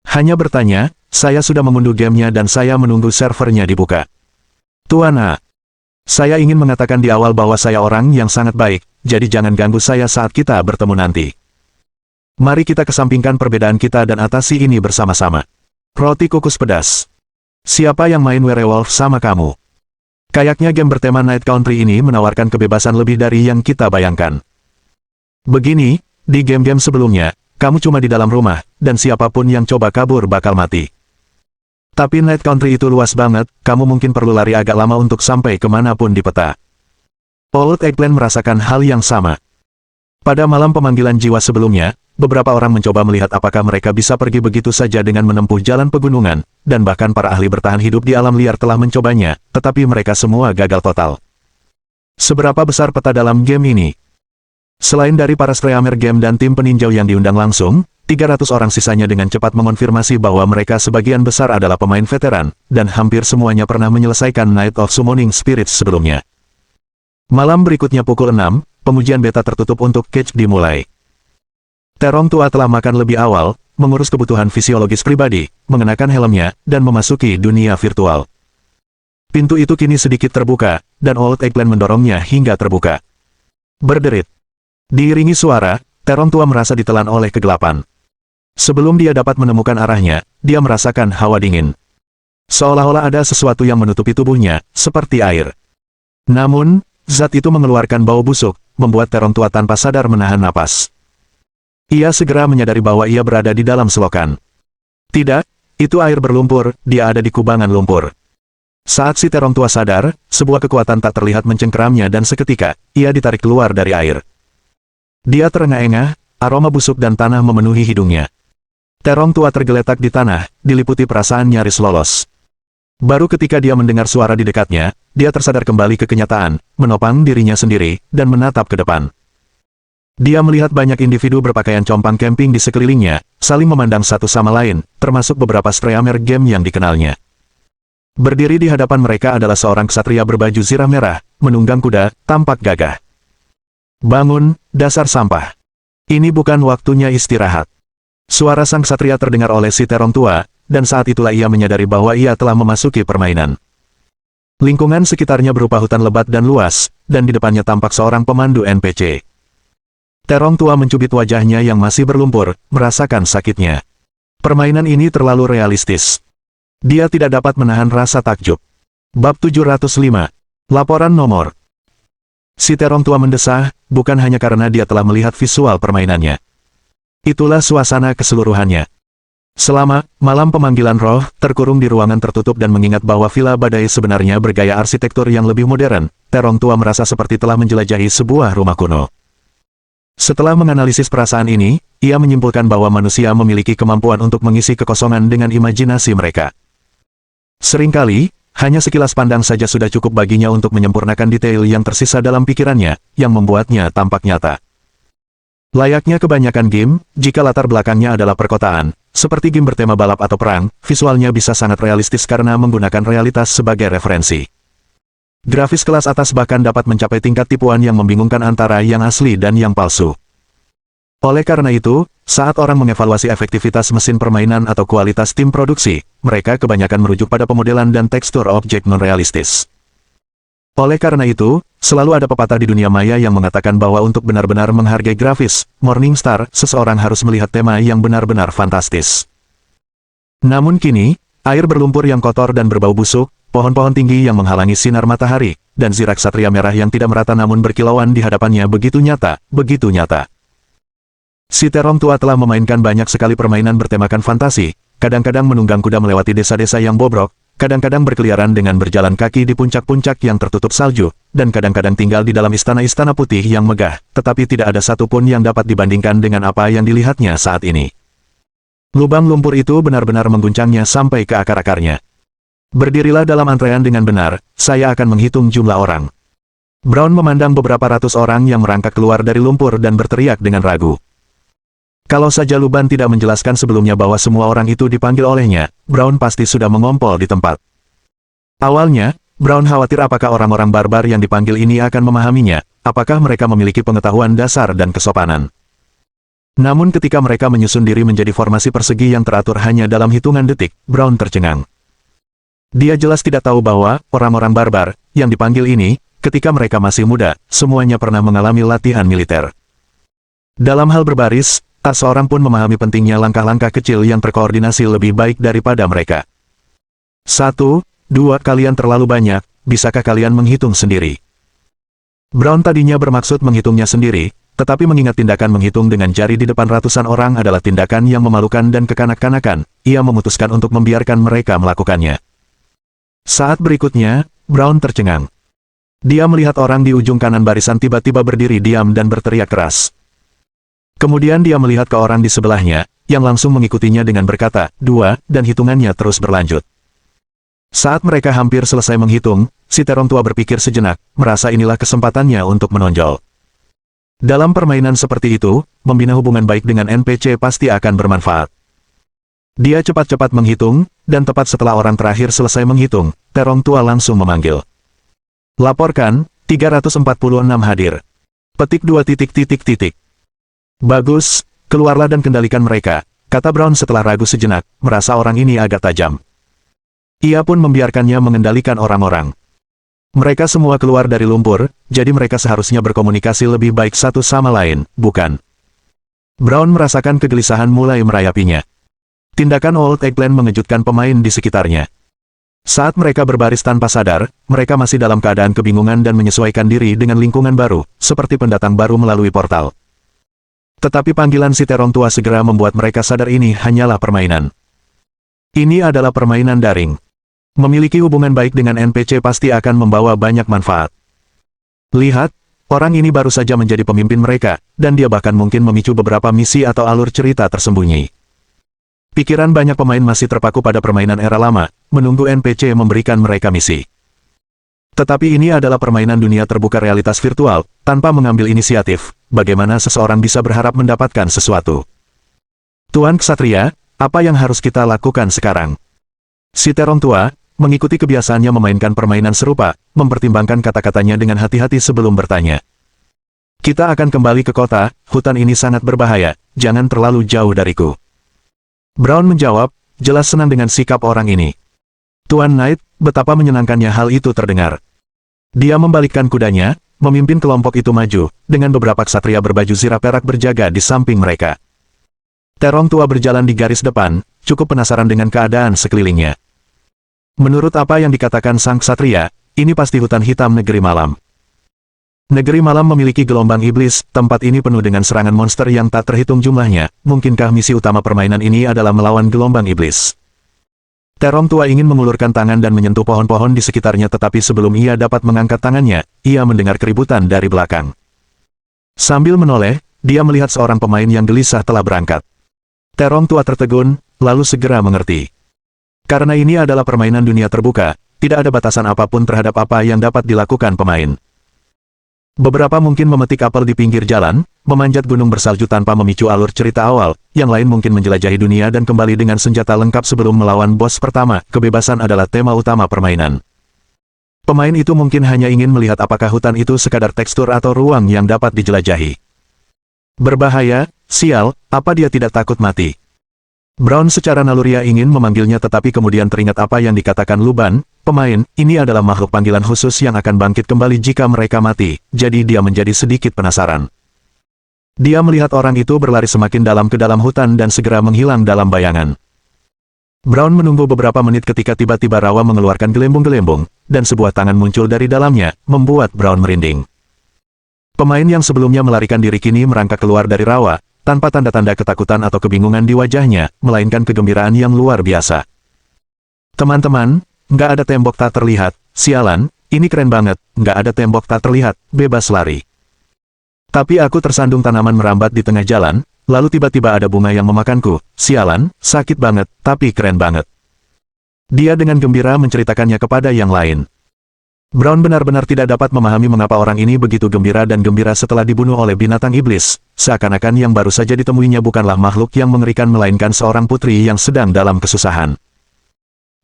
[SPEAKER 1] Hanya bertanya, saya sudah mengunduh gamenya dan saya menunggu servernya dibuka. Tuan A. Saya ingin mengatakan di awal bahwa saya orang yang sangat baik, jadi jangan ganggu saya saat kita bertemu nanti. Mari kita kesampingkan perbedaan kita dan atasi ini bersama-sama. Roti kukus pedas. Siapa yang main Werewolf sama kamu? Kayaknya game bertema Night Country ini menawarkan kebebasan lebih dari yang kita bayangkan. Begini, di game-game sebelumnya, kamu cuma di dalam rumah, dan siapapun yang coba kabur bakal mati. Tapi Night Country itu luas banget, kamu mungkin perlu lari agak lama untuk sampai kemanapun di peta. Old Eggplant merasakan hal yang sama. Pada malam pemanggilan jiwa sebelumnya, beberapa orang mencoba melihat apakah mereka bisa pergi begitu saja dengan menempuh jalan pegunungan, dan bahkan para ahli bertahan hidup di alam liar telah mencobanya, tetapi mereka semua gagal total. Seberapa besar peta dalam game ini? Selain dari para streamer game dan tim peninjau yang diundang langsung, 300 orang sisanya dengan cepat mengonfirmasi bahwa mereka sebagian besar adalah pemain veteran, dan hampir semuanya pernah menyelesaikan Night of Summoning Spirits sebelumnya. Malam berikutnya pukul 6, pengujian beta tertutup untuk Cage dimulai. Terong tua telah makan lebih awal, mengurus kebutuhan fisiologis pribadi, mengenakan helmnya, dan memasuki dunia virtual. Pintu itu kini sedikit terbuka, dan Old Eggplant mendorongnya hingga terbuka. Berderit. Diiringi suara, Terong tua merasa ditelan oleh kegelapan. Sebelum dia dapat menemukan arahnya, dia merasakan hawa dingin. Seolah-olah ada sesuatu yang menutupi tubuhnya, seperti air. Namun, zat itu mengeluarkan bau busuk, membuat Terong tua tanpa sadar menahan napas. Ia segera menyadari bahwa ia berada di dalam selokan. Tidak, itu air berlumpur, dia ada di kubangan lumpur. Saat si Terong tua sadar, sebuah kekuatan tak terlihat mencengkeramnya dan seketika, ia ditarik keluar dari air. Dia terengah-engah, aroma busuk dan tanah memenuhi hidungnya. Terong tua tergeletak di tanah, diliputi perasaan nyaris lolos. Baru ketika dia mendengar suara di dekatnya, dia tersadar kembali ke kenyataan, menopang dirinya sendiri, dan menatap ke depan. Dia melihat banyak individu berpakaian compang camping di sekelilingnya, saling memandang satu sama lain, termasuk beberapa streamer game yang dikenalnya. Berdiri di hadapan mereka adalah seorang ksatria berbaju zirah merah, menunggang kuda, tampak gagah. Bangun, dasar sampah. Ini bukan waktunya istirahat. Suara sang ksatria terdengar oleh si Terong tua, dan saat itulah ia menyadari bahwa ia telah memasuki permainan. Lingkungan sekitarnya berupa hutan lebat dan luas, dan di depannya tampak seorang pemandu NPC. Terong tua mencubit wajahnya yang masih berlumpur, merasakan sakitnya. Permainan ini terlalu realistis. Dia tidak dapat menahan rasa takjub. Bab 705. Laporan nomor. Si Terong tua mendesah, bukan hanya karena dia telah melihat visual permainannya. Itulah suasana keseluruhannya. Selama malam pemanggilan roh, terkurung di ruangan tertutup dan mengingat bahwa Villa Badai sebenarnya bergaya arsitektur yang lebih modern, Terong tua merasa seperti telah menjelajahi sebuah rumah kuno. Setelah menganalisis perasaan ini, ia menyimpulkan bahwa manusia memiliki kemampuan untuk mengisi kekosongan dengan imajinasi mereka. Seringkali, hanya sekilas pandang saja sudah cukup baginya untuk menyempurnakan detail yang tersisa dalam pikirannya, yang membuatnya tampak nyata. Layaknya kebanyakan game, jika latar belakangnya adalah perkotaan, seperti game bertema balap atau perang, visualnya bisa sangat realistis karena menggunakan realitas sebagai referensi. Grafis kelas atas bahkan dapat mencapai tingkat tipuan yang membingungkan antara yang asli dan yang palsu. Oleh karena itu, saat orang mengevaluasi efektivitas mesin permainan atau kualitas tim produksi, mereka kebanyakan merujuk pada pemodelan dan tekstur objek non-realistis. Oleh karena itu, selalu ada pepatah di dunia maya yang mengatakan bahwa untuk benar-benar menghargai grafis, Morningstar, seseorang harus melihat tema yang benar-benar fantastis. Namun kini, air berlumpur yang kotor dan berbau busuk, pohon-pohon tinggi yang menghalangi sinar matahari, dan zirak satria merah yang tidak merata namun berkilauan di hadapannya begitu nyata, begitu nyata. Si terong tua telah memainkan banyak sekali permainan bertemakan fantasi, kadang-kadang menunggang kuda melewati desa-desa yang bobrok, kadang-kadang berkeliaran dengan berjalan kaki di puncak-puncak yang tertutup salju, dan kadang-kadang tinggal di dalam istana-istana putih yang megah, tetapi tidak ada satupun yang dapat dibandingkan dengan apa yang dilihatnya saat ini. Lubang lumpur itu benar-benar mengguncangnya sampai ke akar-akarnya. Berdirilah dalam antrean dengan benar, saya akan menghitung jumlah orang. Brown memandang beberapa ratus orang yang merangkak keluar dari lumpur dan berteriak dengan ragu. Kalau saja Luban tidak menjelaskan sebelumnya bahwa semua orang itu dipanggil olehnya, Brown pasti sudah mengompol di tempat. Awalnya, Brown khawatir apakah orang-orang barbar yang dipanggil ini akan memahaminya, apakah mereka memiliki pengetahuan dasar dan kesopanan. Namun ketika mereka menyusun diri menjadi formasi persegi yang teratur hanya dalam hitungan detik, Brown tercengang. Dia jelas tidak tahu bahwa orang-orang barbar yang dipanggil ini, ketika mereka masih muda, semuanya pernah mengalami latihan militer. Dalam hal berbaris, tak seorang pun memahami pentingnya langkah-langkah kecil yang terkoordinasi lebih baik daripada mereka. 1, 2, kalian terlalu banyak, bisakah kalian menghitung sendiri? Brown tadinya bermaksud menghitungnya sendiri, tetapi mengingat tindakan menghitung dengan jari di depan ratusan orang adalah tindakan yang memalukan dan kekanak-kanakan, ia memutuskan untuk membiarkan mereka melakukannya. Saat berikutnya, Brown tercengang. Dia melihat orang di ujung kanan barisan tiba-tiba berdiri diam dan berteriak keras. Kemudian dia melihat ke orang di sebelahnya, yang langsung mengikutinya dengan berkata, 2, dan hitungannya terus berlanjut. Saat mereka hampir selesai menghitung, si terong tua berpikir sejenak, merasa inilah kesempatannya untuk menonjol. Dalam permainan seperti itu, membina hubungan baik dengan NPC pasti akan bermanfaat. Dia cepat-cepat menghitung, dan tepat setelah orang terakhir selesai menghitung, terong tua langsung memanggil. Laporkan, 346 hadir. Petik 2 ... Bagus, keluarlah dan kendalikan mereka, kata Brown setelah ragu sejenak, merasa orang ini agak tajam. Ia pun membiarkannya mengendalikan orang-orang. Mereka semua keluar dari lumpur, jadi mereka seharusnya berkomunikasi lebih baik satu sama lain, bukan? Brown merasakan kegelisahan mulai merayapinya. Tindakan Old Eggplant mengejutkan pemain di sekitarnya. Saat mereka berbaris tanpa sadar, mereka masih dalam keadaan kebingungan dan menyesuaikan diri dengan lingkungan baru, seperti pendatang baru melalui portal. Tetapi panggilan si terong tua segera membuat mereka sadar ini hanyalah permainan. Ini adalah permainan daring. Memiliki hubungan baik dengan NPC pasti akan membawa banyak manfaat. Lihat, orang ini baru saja menjadi pemimpin mereka, dan dia bahkan mungkin memicu beberapa misi atau alur cerita tersembunyi. Pikiran banyak pemain masih terpaku pada permainan era lama, menunggu NPC memberikan mereka misi. Tetapi ini adalah permainan dunia terbuka realitas virtual, tanpa mengambil inisiatif, bagaimana seseorang bisa berharap mendapatkan sesuatu? Tuan Ksatria, apa yang harus kita lakukan sekarang? Si terong tua, mengikuti kebiasaannya memainkan permainan serupa, mempertimbangkan kata-katanya dengan hati-hati sebelum bertanya. Kita akan kembali ke kota, hutan ini sangat berbahaya, jangan terlalu jauh dariku. Brown menjawab, jelas senang dengan sikap orang ini. Tuan Knight, betapa menyenangkannya hal itu terdengar. Dia membalikkan kudanya, memimpin kelompok itu maju, dengan beberapa ksatria berbaju zirah perak berjaga di samping mereka. Terong tua berjalan di garis depan, cukup penasaran dengan keadaan sekelilingnya. Menurut apa yang dikatakan sang ksatria, ini pasti hutan hitam negeri malam. Negeri malam memiliki gelombang iblis, tempat ini penuh dengan serangan monster yang tak terhitung jumlahnya, mungkinkah misi utama permainan ini adalah melawan gelombang iblis? Terong tua ingin mengulurkan tangan dan menyentuh pohon-pohon di sekitarnya, tetapi sebelum ia dapat mengangkat tangannya, ia mendengar keributan dari belakang. Sambil menoleh, dia melihat seorang pemain yang gelisah telah berangkat. Terong tua tertegun, lalu segera mengerti. Karena ini adalah permainan dunia terbuka, tidak ada batasan apapun terhadap apa yang dapat dilakukan pemain. Beberapa mungkin memetik apel di pinggir jalan, memanjat gunung bersalju tanpa memicu alur cerita awal, yang lain mungkin menjelajahi dunia dan kembali dengan senjata lengkap sebelum melawan bos pertama. Kebebasan adalah tema utama permainan. Pemain itu mungkin hanya ingin melihat apakah hutan itu sekadar tekstur atau ruang yang dapat dijelajahi. Berbahaya, sial, apa dia tidak takut mati? Brown secara naluriah ingin memanggilnya, tetapi kemudian teringat apa yang dikatakan Luban, pemain, ini adalah makhluk panggilan khusus yang akan bangkit kembali jika mereka mati, jadi dia menjadi sedikit penasaran. Dia melihat orang itu berlari semakin dalam ke dalam hutan dan segera menghilang dalam bayangan. Brown menunggu beberapa menit ketika tiba-tiba rawa mengeluarkan gelembung-gelembung, dan sebuah tangan muncul dari dalamnya, membuat Brown merinding. Pemain yang sebelumnya melarikan diri kini merangkak keluar dari rawa, tanpa tanda-tanda ketakutan atau kebingungan di wajahnya, melainkan kegembiraan yang luar biasa. Teman-teman, nggak ada tembok tak terlihat, sialan, ini keren banget, nggak ada tembok tak terlihat, bebas lari. Tapi aku tersandung tanaman merambat di tengah jalan, lalu tiba-tiba ada bunga yang memakanku, sialan, sakit banget, tapi keren banget. Dia dengan gembira menceritakannya kepada yang lain. Brown benar-benar tidak dapat memahami mengapa orang ini begitu gembira dan gembira setelah dibunuh oleh binatang iblis, seakan-akan yang baru saja ditemuinya bukanlah makhluk yang mengerikan melainkan seorang putri yang sedang dalam kesusahan.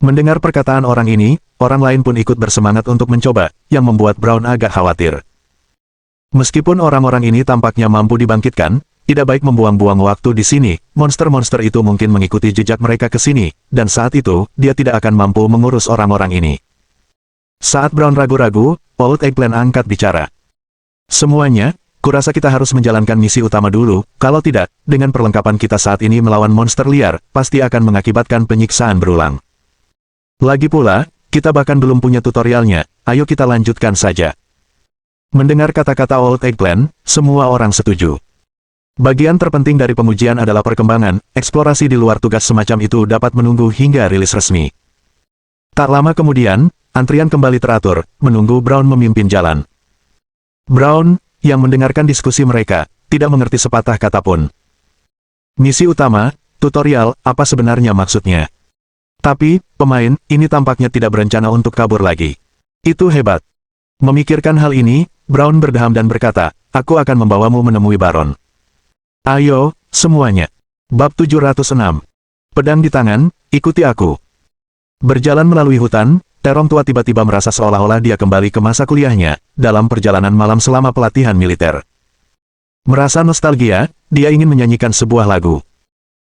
[SPEAKER 1] Mendengar perkataan orang ini, orang lain pun ikut bersemangat untuk mencoba, yang membuat Brown agak khawatir. Meskipun orang-orang ini tampaknya mampu dibangkitkan, tidak baik membuang-buang waktu di sini, monster-monster itu mungkin mengikuti jejak mereka ke sini, dan saat itu, dia tidak akan mampu mengurus orang-orang ini. Saat Brown ragu-ragu, Old Eggplant angkat bicara. Semuanya, kurasa kita harus menjalankan misi utama dulu, kalau tidak, dengan perlengkapan kita saat ini melawan monster liar, pasti akan mengakibatkan penyiksaan berulang. Lagi pula, kita bahkan belum punya tutorialnya, ayo kita lanjutkan saja. Mendengar kata-kata Old Eggplant, semua orang setuju. Bagian terpenting dari pengujian adalah perkembangan, eksplorasi di luar tugas semacam itu dapat menunggu hingga rilis resmi. Tak lama kemudian, antrian kembali teratur, menunggu Brown memimpin jalan. Brown, yang mendengarkan diskusi mereka, tidak mengerti sepatah kata pun. Misi utama, tutorial, apa sebenarnya maksudnya? Tapi, pemain, ini tampaknya tidak berencana untuk kabur lagi. Itu hebat. Memikirkan hal ini, Brown berdeham dan berkata, aku akan membawamu menemui Baron. Ayo, semuanya. Bab 706. Pedang di tangan, ikuti aku. Berjalan melalui hutan, Terong tua tiba-tiba merasa seolah-olah dia kembali ke masa kuliahnya, dalam perjalanan malam selama pelatihan militer. Merasa nostalgia, dia ingin menyanyikan sebuah lagu.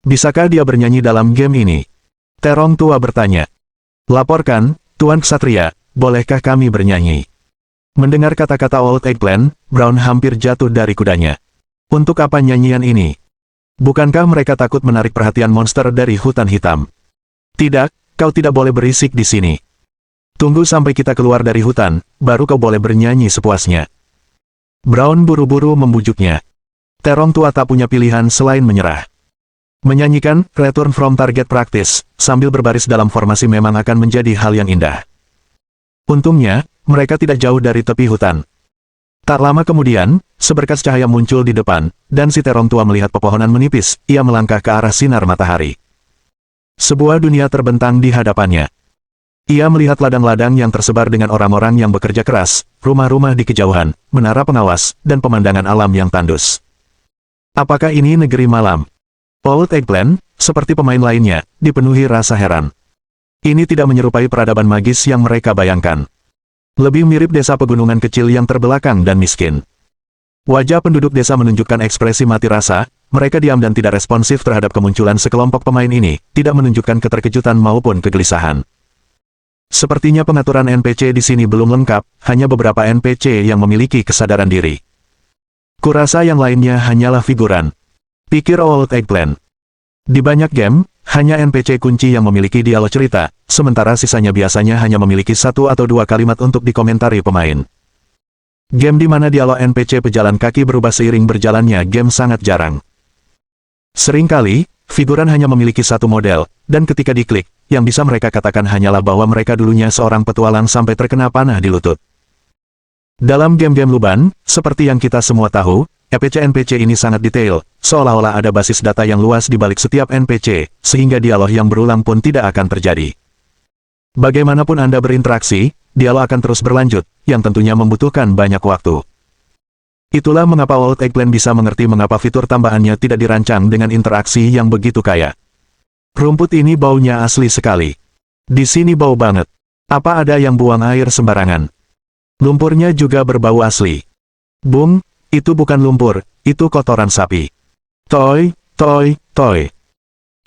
[SPEAKER 1] Bisakah dia bernyanyi dalam game ini? Terong tua bertanya. Laporkan, Tuan Ksatria, bolehkah kami bernyanyi? Mendengar kata-kata Old Eggplant, Brown hampir jatuh dari kudanya. Untuk apa nyanyian ini? Bukankah mereka takut menarik perhatian monster dari hutan hitam? Tidak, kau tidak boleh berisik di sini. Tunggu sampai kita keluar dari hutan, baru kau boleh bernyanyi sepuasnya. Brown buru-buru membujuknya. Terong tua tak punya pilihan selain menyerah. Menyanyikan Return from Target Practice, sambil berbaris dalam formasi memang akan menjadi hal yang indah. Untungnya, mereka tidak jauh dari tepi hutan. Tak lama kemudian, seberkas cahaya muncul di depan, dan si terong tua melihat pepohonan menipis, ia melangkah ke arah sinar matahari. Sebuah dunia terbentang di hadapannya. Ia melihat ladang-ladang yang tersebar dengan orang-orang yang bekerja keras, rumah-rumah di kejauhan, menara pengawas, dan pemandangan alam yang tandus. Apakah ini negeri malam? Old Eggplant, seperti pemain lainnya, dipenuhi rasa heran. Ini tidak menyerupai peradaban magis yang mereka bayangkan. Lebih mirip desa pegunungan kecil yang terbelakang dan miskin. Wajah penduduk desa menunjukkan ekspresi mati rasa, mereka diam dan tidak responsif terhadap kemunculan sekelompok pemain ini, tidak menunjukkan keterkejutan maupun kegelisahan. Sepertinya pengaturan NPC di sini belum lengkap, hanya beberapa NPC yang memiliki kesadaran diri. Kurasa yang lainnya hanyalah figuran. Pikir Old Eggplant. Di banyak game, hanya NPC kunci yang memiliki dialog cerita, sementara sisanya biasanya hanya memiliki satu atau dua kalimat untuk dikomentari pemain. Game di mana dialog NPC pejalan kaki berubah seiring berjalannya game sangat jarang. Seringkali, figuran hanya memiliki satu model, dan ketika diklik, yang bisa mereka katakan hanyalah bahwa mereka dulunya seorang petualang sampai terkena panah di lutut. Dalam game-game Luban, seperti yang kita semua tahu, NPC ini sangat detail, seolah-olah ada basis data yang luas di balik setiap NPC, sehingga dialog yang berulang pun tidak akan terjadi. Bagaimanapun Anda berinteraksi, dialog akan terus berlanjut, yang tentunya membutuhkan banyak waktu. Itulah mengapa Old Eggplant bisa mengerti mengapa fitur tambahannya tidak dirancang dengan interaksi yang begitu kaya. Rumput ini baunya asli sekali. Di sini bau banget. Apa ada yang buang air sembarangan? Lumpurnya juga berbau asli. Bung, itu bukan lumpur, itu kotoran sapi. Toy, toy, toy.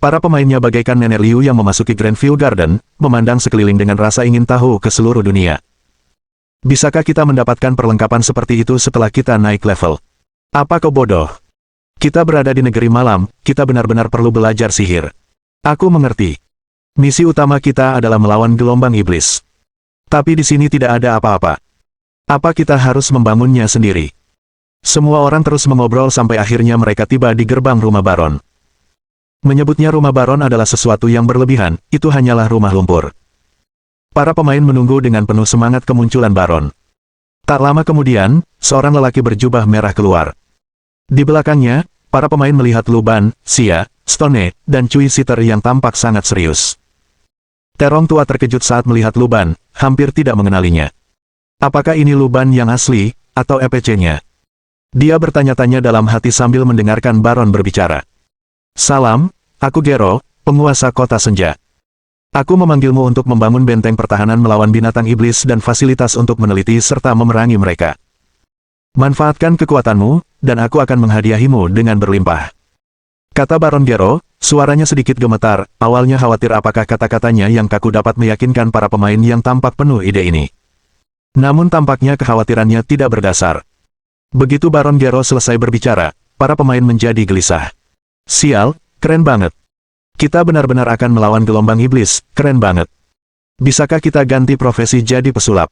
[SPEAKER 1] Para pemainnya bagaikan nenek Liu yang memasuki Grandview Garden, memandang sekeliling dengan rasa ingin tahu ke seluruh dunia. Bisakah kita mendapatkan perlengkapan seperti itu setelah kita naik level? Apa kau bodoh? Kita berada di negeri malam, kita benar-benar perlu belajar sihir. Aku mengerti. Misi utama kita adalah melawan gelombang iblis. Tapi di sini tidak ada apa-apa. Apa kita harus membangunnya sendiri? Semua orang terus mengobrol sampai akhirnya mereka tiba di gerbang rumah Baron. Menyebutnya rumah Baron adalah sesuatu yang berlebihan, itu hanyalah rumah lumpur. Para pemain menunggu dengan penuh semangat kemunculan Baron. Tak lama kemudian, seorang lelaki berjubah merah keluar. Di belakangnya, para pemain melihat Luban, Xia, Stone, dan Cui Sitter yang tampak sangat serius. Terong tua terkejut saat melihat Luban, hampir tidak mengenalinya. Apakah ini Luban yang asli, atau NPC-nya? Dia bertanya-tanya dalam hati sambil mendengarkan Baron berbicara. Salam, aku Gero, penguasa kota senja. Aku memanggilmu untuk membangun benteng pertahanan melawan binatang iblis dan fasilitas untuk meneliti serta memerangi mereka. Manfaatkan kekuatanmu, dan aku akan menghadiahimu dengan berlimpah. Kata Baron Gero, suaranya sedikit gemetar, awalnya khawatir apakah kata-katanya yang kaku dapat meyakinkan para pemain yang tampak penuh ide ini. Namun tampaknya kekhawatirannya tidak berdasar. Begitu Baron Gero selesai berbicara, para pemain menjadi gelisah. Sial, keren banget. Kita benar-benar akan melawan gelombang iblis, keren banget. Bisakah kita ganti profesi jadi pesulap?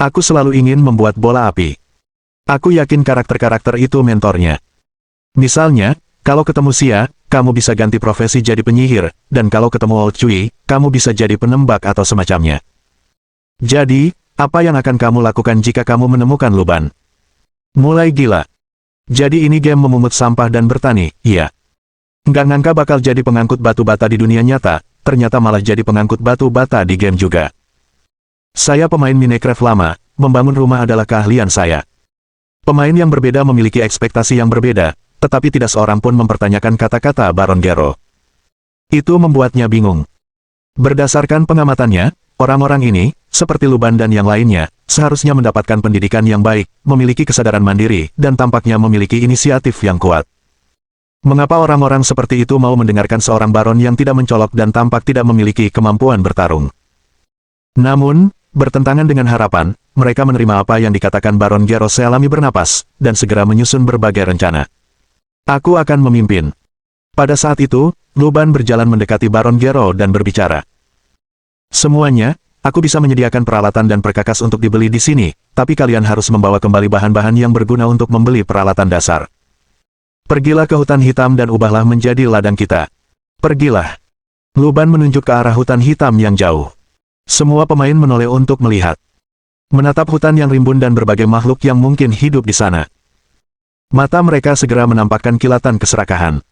[SPEAKER 1] Aku selalu ingin membuat bola api. Aku yakin karakter-karakter itu mentornya. Misalnya, kalau ketemu Xia, kamu bisa ganti profesi jadi penyihir, dan kalau ketemu Old Cui, kamu bisa jadi penembak atau semacamnya. Jadi, apa yang akan kamu lakukan jika kamu menemukan Luban? Mulai gila. Jadi ini game memungut sampah dan bertani, iya. Nggak ngangka bakal jadi pengangkut batu bata di dunia nyata, ternyata malah jadi pengangkut batu bata di game juga. Saya pemain Minecraft lama, membangun rumah adalah keahlian saya. Pemain yang berbeda memiliki ekspektasi yang berbeda, tetapi tidak seorang pun mempertanyakan kata-kata Baron Gero. Itu membuatnya bingung. Berdasarkan pengamatannya, orang-orang ini, seperti Luban dan yang lainnya, seharusnya mendapatkan pendidikan yang baik, memiliki kesadaran mandiri, dan tampaknya memiliki inisiatif yang kuat. Mengapa orang-orang seperti itu mau mendengarkan seorang baron yang tidak mencolok dan tampak tidak memiliki kemampuan bertarung? Namun, bertentangan dengan harapan, mereka menerima apa yang dikatakan Baron Gero selami bernapas, dan segera menyusun berbagai rencana. Aku akan memimpin. Pada saat itu, Luban berjalan mendekati Baron Gero dan berbicara. Semuanya, aku bisa menyediakan peralatan dan perkakas untuk dibeli di sini, tapi kalian harus membawa kembali bahan-bahan yang berguna untuk membeli peralatan dasar. Pergilah ke hutan hitam dan ubahlah menjadi ladang kita. Pergilah. Luban menunjuk ke arah hutan hitam yang jauh. Semua pemain menoleh untuk melihat. Menatap hutan yang rimbun dan berbagai makhluk yang mungkin hidup di sana. Mata mereka segera menampakkan kilatan keserakahan.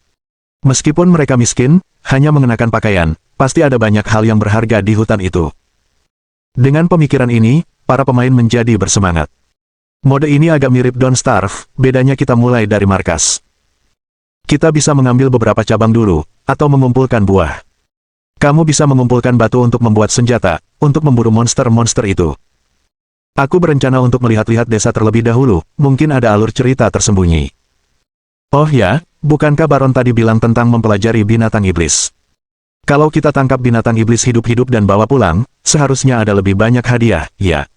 [SPEAKER 1] Meskipun mereka miskin, hanya mengenakan pakaian, pasti ada banyak hal yang berharga di hutan itu. Dengan pemikiran ini, para pemain menjadi bersemangat. Mode ini agak mirip Don't Starve, bedanya kita mulai dari markas. Kita bisa mengambil beberapa cabang dulu, atau mengumpulkan buah. Kamu bisa mengumpulkan batu untuk membuat senjata, untuk memburu monster-monster itu. Aku berencana untuk melihat-lihat desa terlebih dahulu, mungkin ada alur cerita tersembunyi. Oh ya, bukankah Baron tadi bilang tentang mempelajari binatang iblis? Kalau kita tangkap binatang iblis hidup-hidup dan bawa pulang, seharusnya ada lebih banyak hadiah, ya.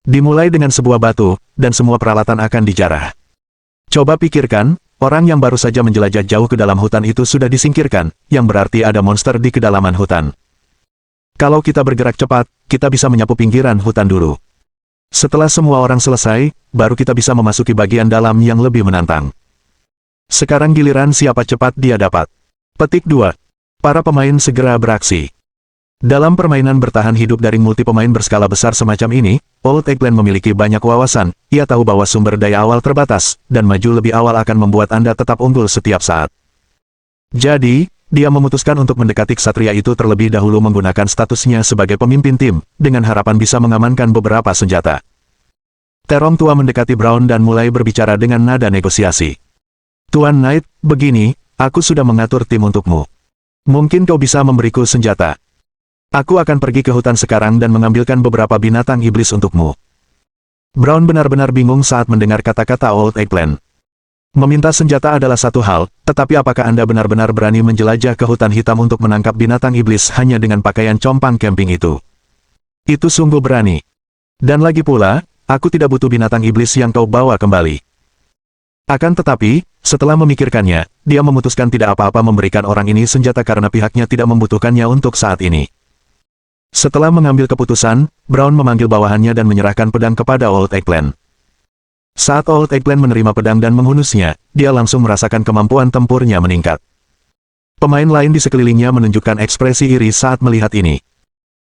[SPEAKER 1] Dimulai dengan sebuah batu, dan semua peralatan akan dijarah. Coba pikirkan, orang yang baru saja menjelajah jauh ke dalam hutan itu sudah disingkirkan, yang berarti ada monster di kedalaman hutan. Kalau kita bergerak cepat, kita bisa menyapu pinggiran hutan dulu. Setelah semua orang selesai, baru kita bisa memasuki bagian dalam yang lebih menantang. Sekarang giliran siapa cepat dia dapat. Petik 2. Para pemain segera beraksi. Dalam permainan bertahan hidup dari multi pemain berskala besar semacam ini, Old Eggplant memiliki banyak wawasan. Ia tahu bahwa sumber daya awal terbatas, dan maju lebih awal akan membuat Anda tetap unggul setiap saat. Jadi, dia memutuskan untuk mendekati ksatria itu terlebih dahulu menggunakan statusnya sebagai pemimpin tim, dengan harapan bisa mengamankan beberapa senjata. Terong tua mendekati Brown dan mulai berbicara dengan nada negosiasi. Tuan Knight, begini, aku sudah mengatur tim untukmu. Mungkin kau bisa memberiku senjata. Aku akan pergi ke hutan sekarang dan mengambilkan beberapa binatang iblis untukmu. Brown benar-benar bingung saat mendengar kata-kata Old Eggplant. Meminta senjata adalah satu hal, tetapi apakah Anda benar-benar berani menjelajah ke hutan hitam untuk menangkap binatang iblis hanya dengan pakaian compang camping itu? Itu sungguh berani. Dan lagi pula, aku tidak butuh binatang iblis yang kau bawa kembali. Akan tetapi, setelah memikirkannya, dia memutuskan tidak apa-apa memberikan orang ini senjata karena pihaknya tidak membutuhkannya untuk saat ini. Setelah mengambil keputusan, Brown memanggil bawahannya dan menyerahkan pedang kepada Old Eggplant. Saat Old Eggplant menerima pedang dan menghunusnya, dia langsung merasakan kemampuan tempurnya meningkat. Pemain lain di sekelilingnya menunjukkan ekspresi iri saat melihat ini.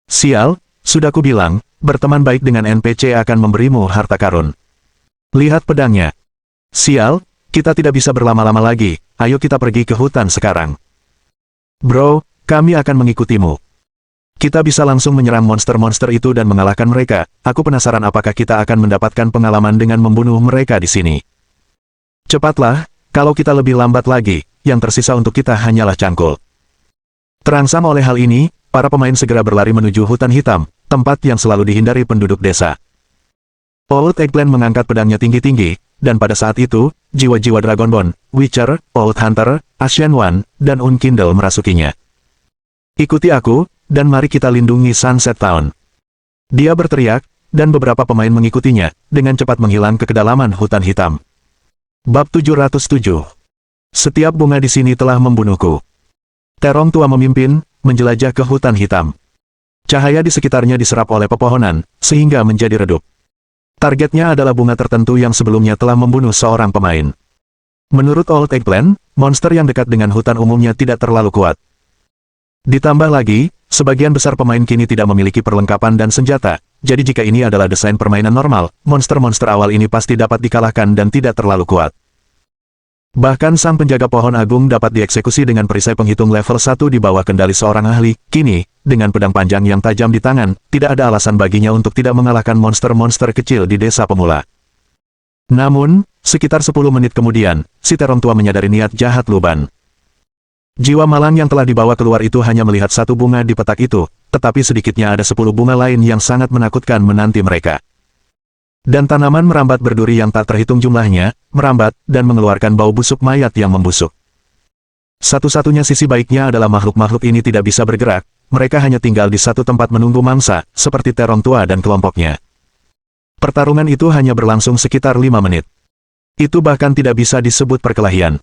[SPEAKER 1] Sial, sudah kubilang, berteman baik dengan NPC akan memberimu harta karun. Lihat pedangnya. Sial, kita tidak bisa berlama-lama lagi, ayo kita pergi ke hutan sekarang. Bro, kami akan mengikutimu. Kita bisa langsung menyerang monster-monster itu dan mengalahkan mereka. Aku penasaran apakah kita akan mendapatkan pengalaman dengan membunuh mereka di sini. Cepatlah, kalau kita lebih lambat lagi, yang tersisa untuk kita hanyalah cangkul. Terangsang oleh hal ini, para pemain segera berlari menuju hutan hitam, tempat yang selalu dihindari penduduk desa. Old Eggplant mengangkat pedangnya tinggi-tinggi, dan pada saat itu, jiwa-jiwa Dragonborn, Witcher, Old Hunter, Ashen One, dan Unkindle merasukinya. Ikuti aku, dan mari kita lindungi Sunset Town. Dia berteriak, dan beberapa pemain mengikutinya, dengan cepat menghilang ke kedalaman hutan hitam. Bab 707. Setiap bunga di sini telah membunuhku. Terong tua memimpin, menjelajah ke hutan hitam. Cahaya di sekitarnya diserap oleh pepohonan, sehingga menjadi redup. Targetnya adalah bunga tertentu yang sebelumnya telah membunuh seorang pemain. Menurut Old Eggplant, monster yang dekat dengan hutan umumnya tidak terlalu kuat. Ditambah lagi, sebagian besar pemain kini tidak memiliki perlengkapan dan senjata, jadi jika ini adalah desain permainan normal, monster-monster awal ini pasti dapat dikalahkan dan tidak terlalu kuat. Bahkan sang penjaga pohon agung dapat dieksekusi dengan perisai penghitung level 1 di bawah kendali seorang ahli. Kini, dengan pedang panjang yang tajam di tangan, tidak ada alasan baginya untuk tidak mengalahkan monster-monster kecil di desa pemula. Namun, sekitar 10 menit kemudian, si terong tua menyadari niat jahat Luban. Jiwa malang yang telah dibawa keluar itu hanya melihat satu bunga di petak itu, tetapi sedikitnya ada 10 bunga lain yang sangat menakutkan menanti mereka. Dan tanaman merambat berduri yang tak terhitung jumlahnya, merambat, dan mengeluarkan bau busuk mayat yang membusuk. Satu-satunya sisi baiknya adalah makhluk-makhluk ini tidak bisa bergerak, mereka hanya tinggal di satu tempat menunggu mangsa, seperti terong tua dan kelompoknya. Pertarungan itu hanya berlangsung sekitar 5 menit. Itu bahkan tidak bisa disebut perkelahian.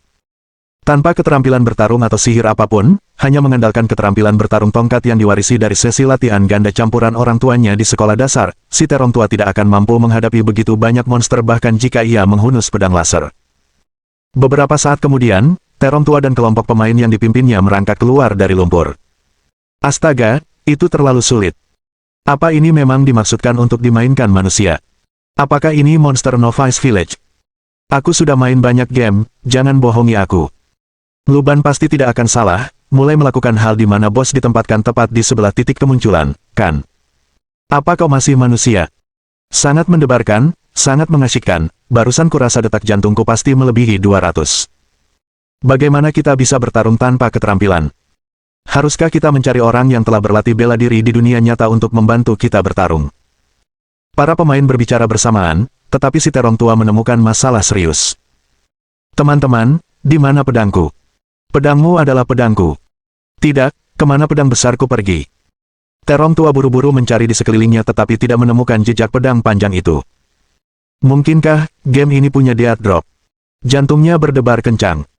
[SPEAKER 1] Tanpa keterampilan bertarung atau sihir apapun, hanya mengandalkan keterampilan bertarung tongkat yang diwarisi dari sesi latihan ganda campuran orang tuanya di sekolah dasar, si terong tua tidak akan mampu menghadapi begitu banyak monster bahkan jika ia menghunus pedang laser. Beberapa saat kemudian, terong tua dan kelompok pemain yang dipimpinnya merangkak keluar dari lumpur. Astaga, itu terlalu sulit. Apa ini memang dimaksudkan untuk dimainkan manusia? Apakah ini Monster Novice Village? Aku sudah main banyak game, jangan bohongi aku. Luban pasti tidak akan salah, mulai melakukan hal di mana bos ditempatkan tepat di sebelah titik kemunculan, kan? Apa kau masih manusia? Sangat mendebarkan, sangat mengasyikkan, barusan kurasa detak jantungku pasti melebihi 200. Bagaimana kita bisa bertarung tanpa keterampilan? Haruskah kita mencari orang yang telah berlatih bela diri di dunia nyata untuk membantu kita bertarung? Para pemain berbicara bersamaan, tetapi si terong tua menemukan masalah serius. Teman-teman, di mana pedangku? Pedangmu adalah pedangku. Tidak, kemana pedang besarku pergi? Terong tua buru-buru mencari di sekelilingnya tetapi tidak menemukan jejak pedang panjang itu. Mungkinkah game ini punya death drop? Jantungnya berdebar kencang.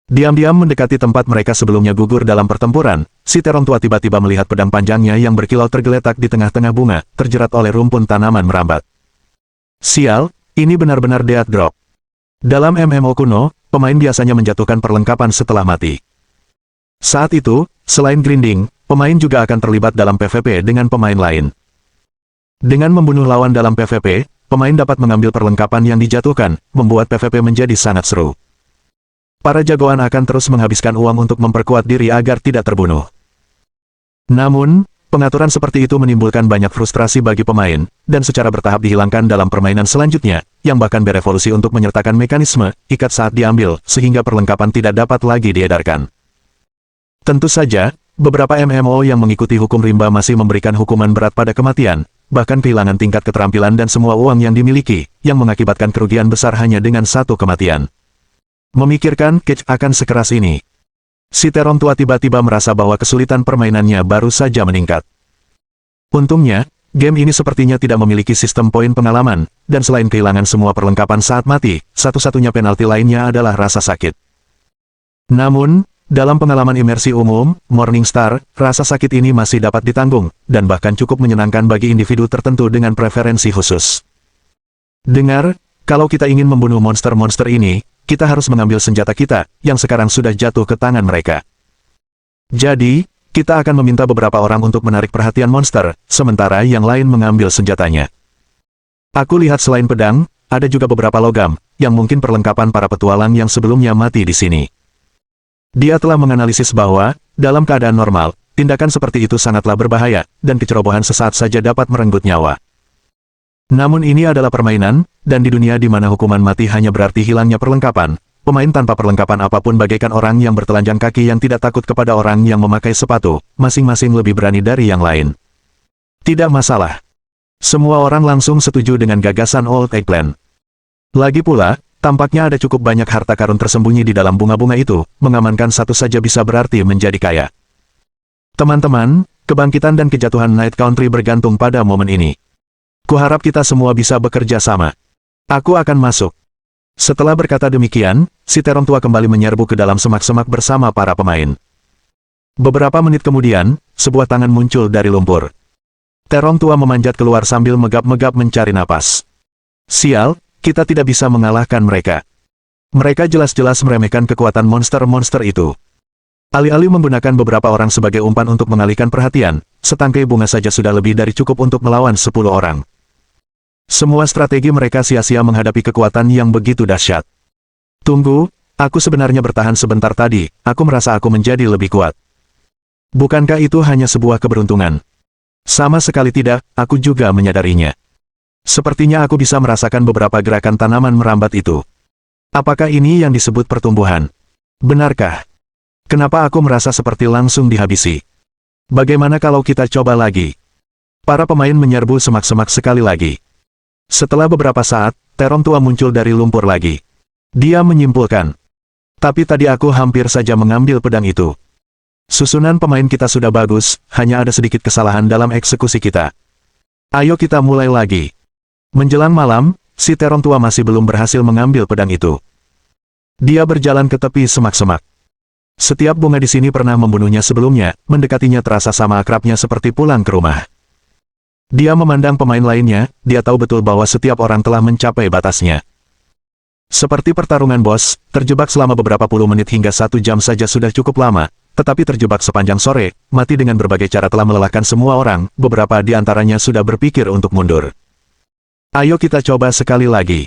[SPEAKER 1] Diam-diam mendekati tempat mereka sebelumnya gugur dalam pertempuran, si terong tua tiba-tiba melihat pedang panjangnya yang berkilau tergeletak di tengah-tengah bunga, terjerat oleh rumpun tanaman merambat. Sial, ini benar-benar death drop. Dalam MMO kuno, pemain biasanya menjatuhkan perlengkapan setelah mati. Saat itu, selain grinding, pemain juga akan terlibat dalam PvP dengan pemain lain. Dengan membunuh lawan dalam PvP, pemain dapat mengambil perlengkapan yang dijatuhkan, membuat PvP menjadi sangat seru. Para jagoan akan terus menghabiskan uang untuk memperkuat diri agar tidak terbunuh. Namun, pengaturan seperti itu menimbulkan banyak frustrasi bagi pemain, dan secara bertahap dihilangkan dalam permainan selanjutnya, yang bahkan berevolusi untuk menyertakan mekanisme ikat saat diambil, sehingga perlengkapan tidak dapat lagi diedarkan. Tentu saja, beberapa MMO yang mengikuti hukum rimba masih memberikan hukuman berat pada kematian, bahkan kehilangan tingkat keterampilan dan semua uang yang dimiliki, yang mengakibatkan kerugian besar hanya dengan satu kematian. Memikirkan catch akan sekeras ini, si terong tua tiba-tiba merasa bahwa kesulitan permainannya baru saja meningkat. Untungnya, game ini sepertinya tidak memiliki sistem poin pengalaman, dan selain kehilangan semua perlengkapan saat mati, satu-satunya penalti lainnya adalah rasa sakit. Namun, dalam pengalaman imersi umum, Morningstar, rasa sakit ini masih dapat ditanggung, dan bahkan cukup menyenangkan bagi individu tertentu dengan preferensi khusus. Dengar, kalau kita ingin membunuh monster-monster ini, kita harus mengambil senjata kita, yang sekarang sudah jatuh ke tangan mereka. Jadi, kita akan meminta beberapa orang untuk menarik perhatian monster, sementara yang lain mengambil senjatanya. Aku lihat selain pedang, ada juga beberapa logam, yang mungkin perlengkapan para petualang yang sebelumnya mati di sini. Dia telah menganalisis bahwa, dalam keadaan normal, tindakan seperti itu sangatlah berbahaya, dan kecerobohan sesaat saja dapat merenggut nyawa. Namun ini adalah permainan, dan di dunia di mana hukuman mati hanya berarti hilangnya perlengkapan, pemain tanpa perlengkapan apapun bagaikan orang yang bertelanjang kaki yang tidak takut kepada orang yang memakai sepatu, masing-masing lebih berani dari yang lain. Tidak masalah. Semua orang langsung setuju dengan gagasan Old Eggplant. Lagi pula, tampaknya ada cukup banyak harta karun tersembunyi di dalam bunga-bunga itu, mengamankan satu saja bisa berarti menjadi kaya. Teman-teman, kebangkitan dan kejatuhan Night Country bergantung pada momen ini. Kuharap kita semua bisa bekerja sama. Aku akan masuk. Setelah berkata demikian, si terong tua kembali menyerbu ke dalam semak-semak bersama para pemain. Beberapa menit kemudian, sebuah tangan muncul dari lumpur. Terong tua memanjat keluar sambil megap-megap mencari napas. Sial, kita tidak bisa mengalahkan mereka. Mereka jelas-jelas meremehkan kekuatan monster-monster itu. Alih-alih menggunakan beberapa orang sebagai umpan untuk mengalihkan perhatian, setangkai bunga saja sudah lebih dari cukup untuk melawan 10 orang. Semua strategi mereka sia-sia menghadapi kekuatan yang begitu dahsyat. Tunggu, aku sebenarnya bertahan sebentar tadi, aku merasa aku menjadi lebih kuat. Bukankah itu hanya sebuah keberuntungan? Sama sekali tidak, aku juga menyadarinya. Sepertinya aku bisa merasakan beberapa gerakan tanaman merambat itu. Apakah ini yang disebut pertumbuhan? Benarkah? Kenapa aku merasa seperti langsung dihabisi? Bagaimana kalau kita coba lagi? Para pemain menyerbu semak-semak sekali lagi. Setelah beberapa saat, terong tua muncul dari lumpur lagi. Dia menyimpulkan. Tapi tadi aku hampir saja mengambil pedang itu. Susunan pemain kita sudah bagus, hanya ada sedikit kesalahan dalam eksekusi kita. Ayo kita mulai lagi. Menjelang malam, si terong tua masih belum berhasil mengambil pedang itu. Dia berjalan ke tepi semak-semak. Setiap bunga di sini pernah membunuhnya sebelumnya, mendekatinya terasa sama akrabnya seperti pulang ke rumah. Dia memandang pemain lainnya, dia tahu betul bahwa setiap orang telah mencapai batasnya. Seperti pertarungan bos, terjebak selama beberapa puluh menit hingga 1 jam saja sudah cukup lama, tetapi terjebak sepanjang sore, mati dengan berbagai cara telah melelahkan semua orang, beberapa di antaranya sudah berpikir untuk mundur. Ayo kita coba sekali lagi.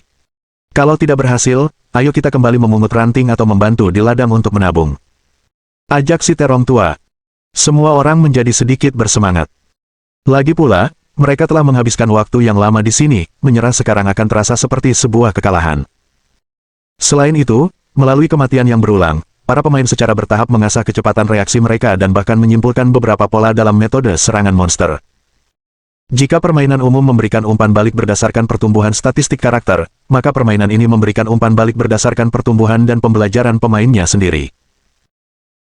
[SPEAKER 1] Kalau tidak berhasil, ayo kita kembali memungut ranting atau membantu di ladang untuk menabung. Ajak si terong tua. Semua orang menjadi sedikit bersemangat. Lagi pula, mereka telah menghabiskan waktu yang lama di sini, menyerah sekarang akan terasa seperti sebuah kekalahan. Selain itu, melalui kematian yang berulang, para pemain secara bertahap mengasah kecepatan reaksi mereka dan bahkan menyimpulkan beberapa pola dalam metode serangan monster. Jika permainan umum memberikan umpan balik berdasarkan pertumbuhan statistik karakter, maka permainan ini memberikan umpan balik berdasarkan pertumbuhan dan pembelajaran pemainnya sendiri.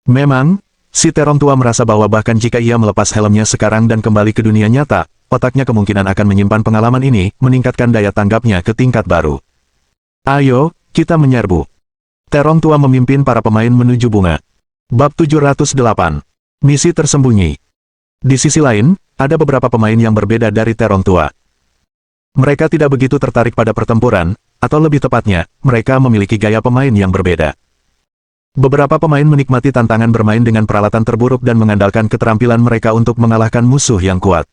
[SPEAKER 1] Memang, si terong tua merasa bahwa bahkan jika ia melepas helmnya sekarang dan kembali ke dunia nyata, otaknya kemungkinan akan menyimpan pengalaman ini, meningkatkan daya tanggapnya ke tingkat baru. Ayo, kita menyerbu. Terong tua memimpin para pemain menuju bunga. Bab 708. Misi tersembunyi. Di sisi lain, ada beberapa pemain yang berbeda dari terong tua. Mereka tidak begitu tertarik pada pertempuran, atau lebih tepatnya, mereka memiliki gaya pemain yang berbeda. Beberapa pemain menikmati tantangan bermain dengan peralatan terburuk dan mengandalkan keterampilan mereka untuk mengalahkan musuh yang kuat.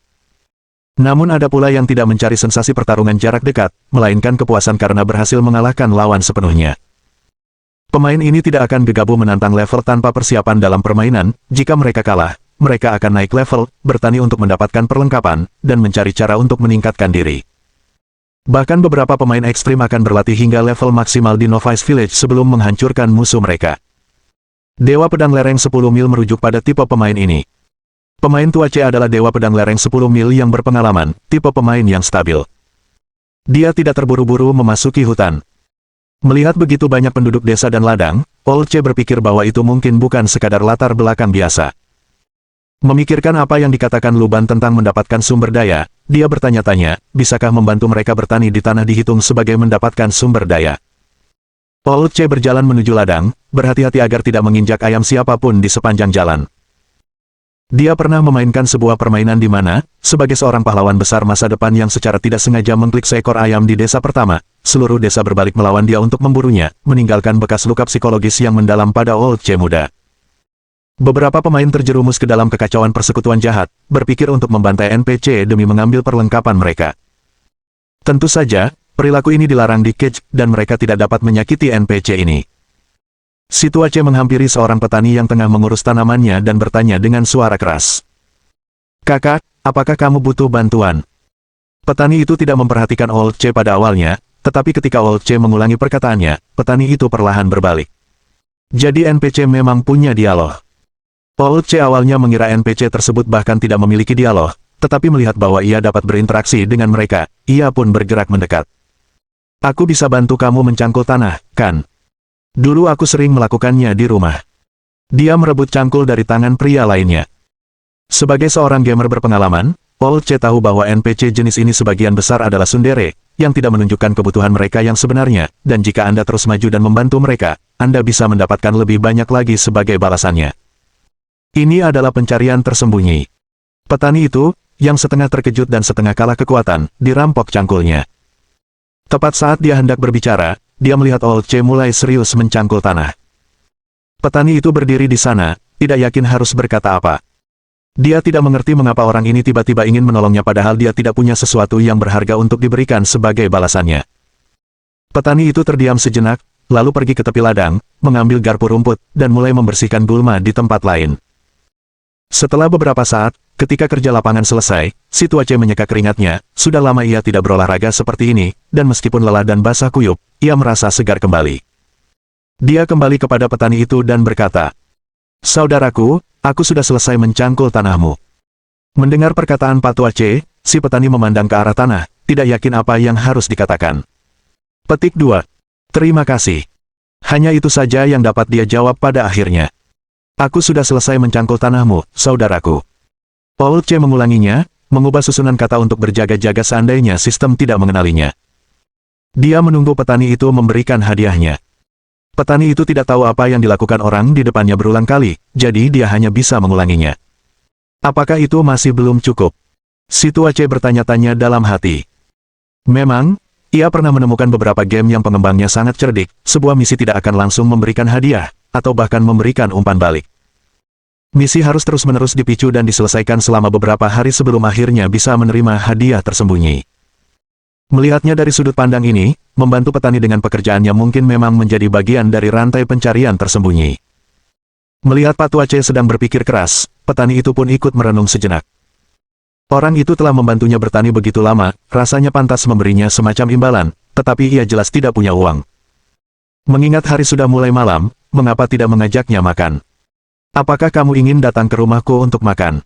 [SPEAKER 1] Namun ada pula yang tidak mencari sensasi pertarungan jarak dekat, melainkan kepuasan karena berhasil mengalahkan lawan sepenuhnya. Pemain ini tidak akan gegabah menantang level tanpa persiapan dalam permainan. Jika mereka kalah, mereka akan naik level, bertani untuk mendapatkan perlengkapan, dan mencari cara untuk meningkatkan diri. Bahkan beberapa pemain ekstrim akan berlatih hingga level maksimal di Novice Village sebelum menghancurkan musuh mereka. Dewa Pedang Lereng 10 mil merujuk pada tipe pemain ini. Pemain tua C adalah Dewa Pedang Lereng 10 mil yang berpengalaman, tipe pemain yang stabil. Dia tidak terburu-buru memasuki hutan. Melihat begitu banyak penduduk desa dan ladang, Old C berpikir bahwa itu mungkin bukan sekadar latar belakang biasa. Memikirkan apa yang dikatakan Luban tentang mendapatkan sumber daya, dia bertanya-tanya, bisakah membantu mereka bertani di tanah dihitung sebagai mendapatkan sumber daya. Old C berjalan menuju ladang, berhati-hati agar tidak menginjak ayam siapapun di sepanjang jalan. Dia pernah memainkan sebuah permainan di mana, sebagai seorang pahlawan besar masa depan yang secara tidak sengaja mengklik seekor ayam di desa pertama, seluruh desa berbalik melawan dia untuk memburunya, meninggalkan bekas luka psikologis yang mendalam pada Old C muda. Beberapa pemain terjerumus ke dalam kekacauan persekutuan jahat, berpikir untuk membantai NPC demi mengambil perlengkapan mereka. Tentu saja, perilaku ini dilarang di Cage, dan mereka tidak dapat menyakiti NPC ini. Si tua C menghampiri seorang petani yang tengah mengurus tanamannya dan bertanya dengan suara keras. "Kakak, apakah kamu butuh bantuan?" Petani itu tidak memperhatikan Old C pada awalnya, tetapi ketika Old C mengulangi perkataannya, petani itu perlahan berbalik. Jadi NPC memang punya dialog. Old C awalnya mengira NPC tersebut bahkan tidak memiliki dialog, tetapi melihat bahwa ia dapat berinteraksi dengan mereka, ia pun bergerak mendekat. "Aku bisa bantu kamu mencangkul tanah, kan? Dulu aku sering melakukannya di rumah." Dia merebut cangkul dari tangan pria lainnya. Sebagai seorang gamer berpengalaman, Old C tahu bahwa NPC jenis ini sebagian besar adalah tsundere, yang tidak menunjukkan kebutuhan mereka yang sebenarnya, dan jika Anda terus maju dan membantu mereka, Anda bisa mendapatkan lebih banyak lagi sebagai balasannya. Ini adalah pencarian tersembunyi. Petani itu, yang setengah terkejut dan setengah kalah kekuatan, dirampok cangkulnya. Tepat saat dia hendak berbicara, dia melihat Old C mulai serius mencangkul tanah. Petani itu berdiri di sana, tidak yakin harus berkata apa. Dia tidak mengerti mengapa orang ini tiba-tiba ingin menolongnya padahal dia tidak punya sesuatu yang berharga untuk diberikan sebagai balasannya. Petani itu terdiam sejenak, lalu pergi ke tepi ladang, mengambil garpu rumput, dan mulai membersihkan gulma di tempat lain. Setelah beberapa saat, ketika kerja lapangan selesai, si tua C menyeka keringatnya, sudah lama ia tidak berolahraga seperti ini, dan meskipun lelah dan basah kuyup, ia merasa segar kembali. Dia kembali kepada petani itu dan berkata, "Saudaraku, aku sudah selesai mencangkul tanahmu." Mendengar perkataan Pak Tua C, si petani memandang ke arah tanah, tidak yakin apa yang harus dikatakan. Petik 2. Terima kasih. Hanya itu saja yang dapat dia jawab pada akhirnya. "Aku sudah selesai mencangkul tanahmu, saudaraku." Old C mengulanginya, mengubah susunan kata untuk berjaga-jaga seandainya sistem tidak mengenalinya. Dia menunggu petani itu memberikan hadiahnya. Petani itu tidak tahu apa yang dilakukan orang di depannya berulang kali, jadi dia hanya bisa mengulanginya. Apakah itu masih belum cukup? Si tua C bertanya-tanya dalam hati. Memang, ia pernah menemukan beberapa game yang pengembangnya sangat cerdik, sebuah misi tidak akan langsung memberikan hadiah, atau bahkan memberikan umpan balik. Misi harus terus-menerus dipicu dan diselesaikan selama beberapa hari sebelum akhirnya bisa menerima hadiah tersembunyi. Melihatnya dari sudut pandang ini, membantu petani dengan pekerjaannya mungkin memang menjadi bagian dari rantai pencarian tersembunyi. Melihat Pak Tua C sedang berpikir keras, petani itu pun ikut merenung sejenak. Orang itu telah membantunya bertani begitu lama, rasanya pantas memberinya semacam imbalan, tetapi ia jelas tidak punya uang. Mengingat hari sudah mulai malam, mengapa tidak mengajaknya makan? "Apakah kamu ingin datang ke rumahku untuk makan?"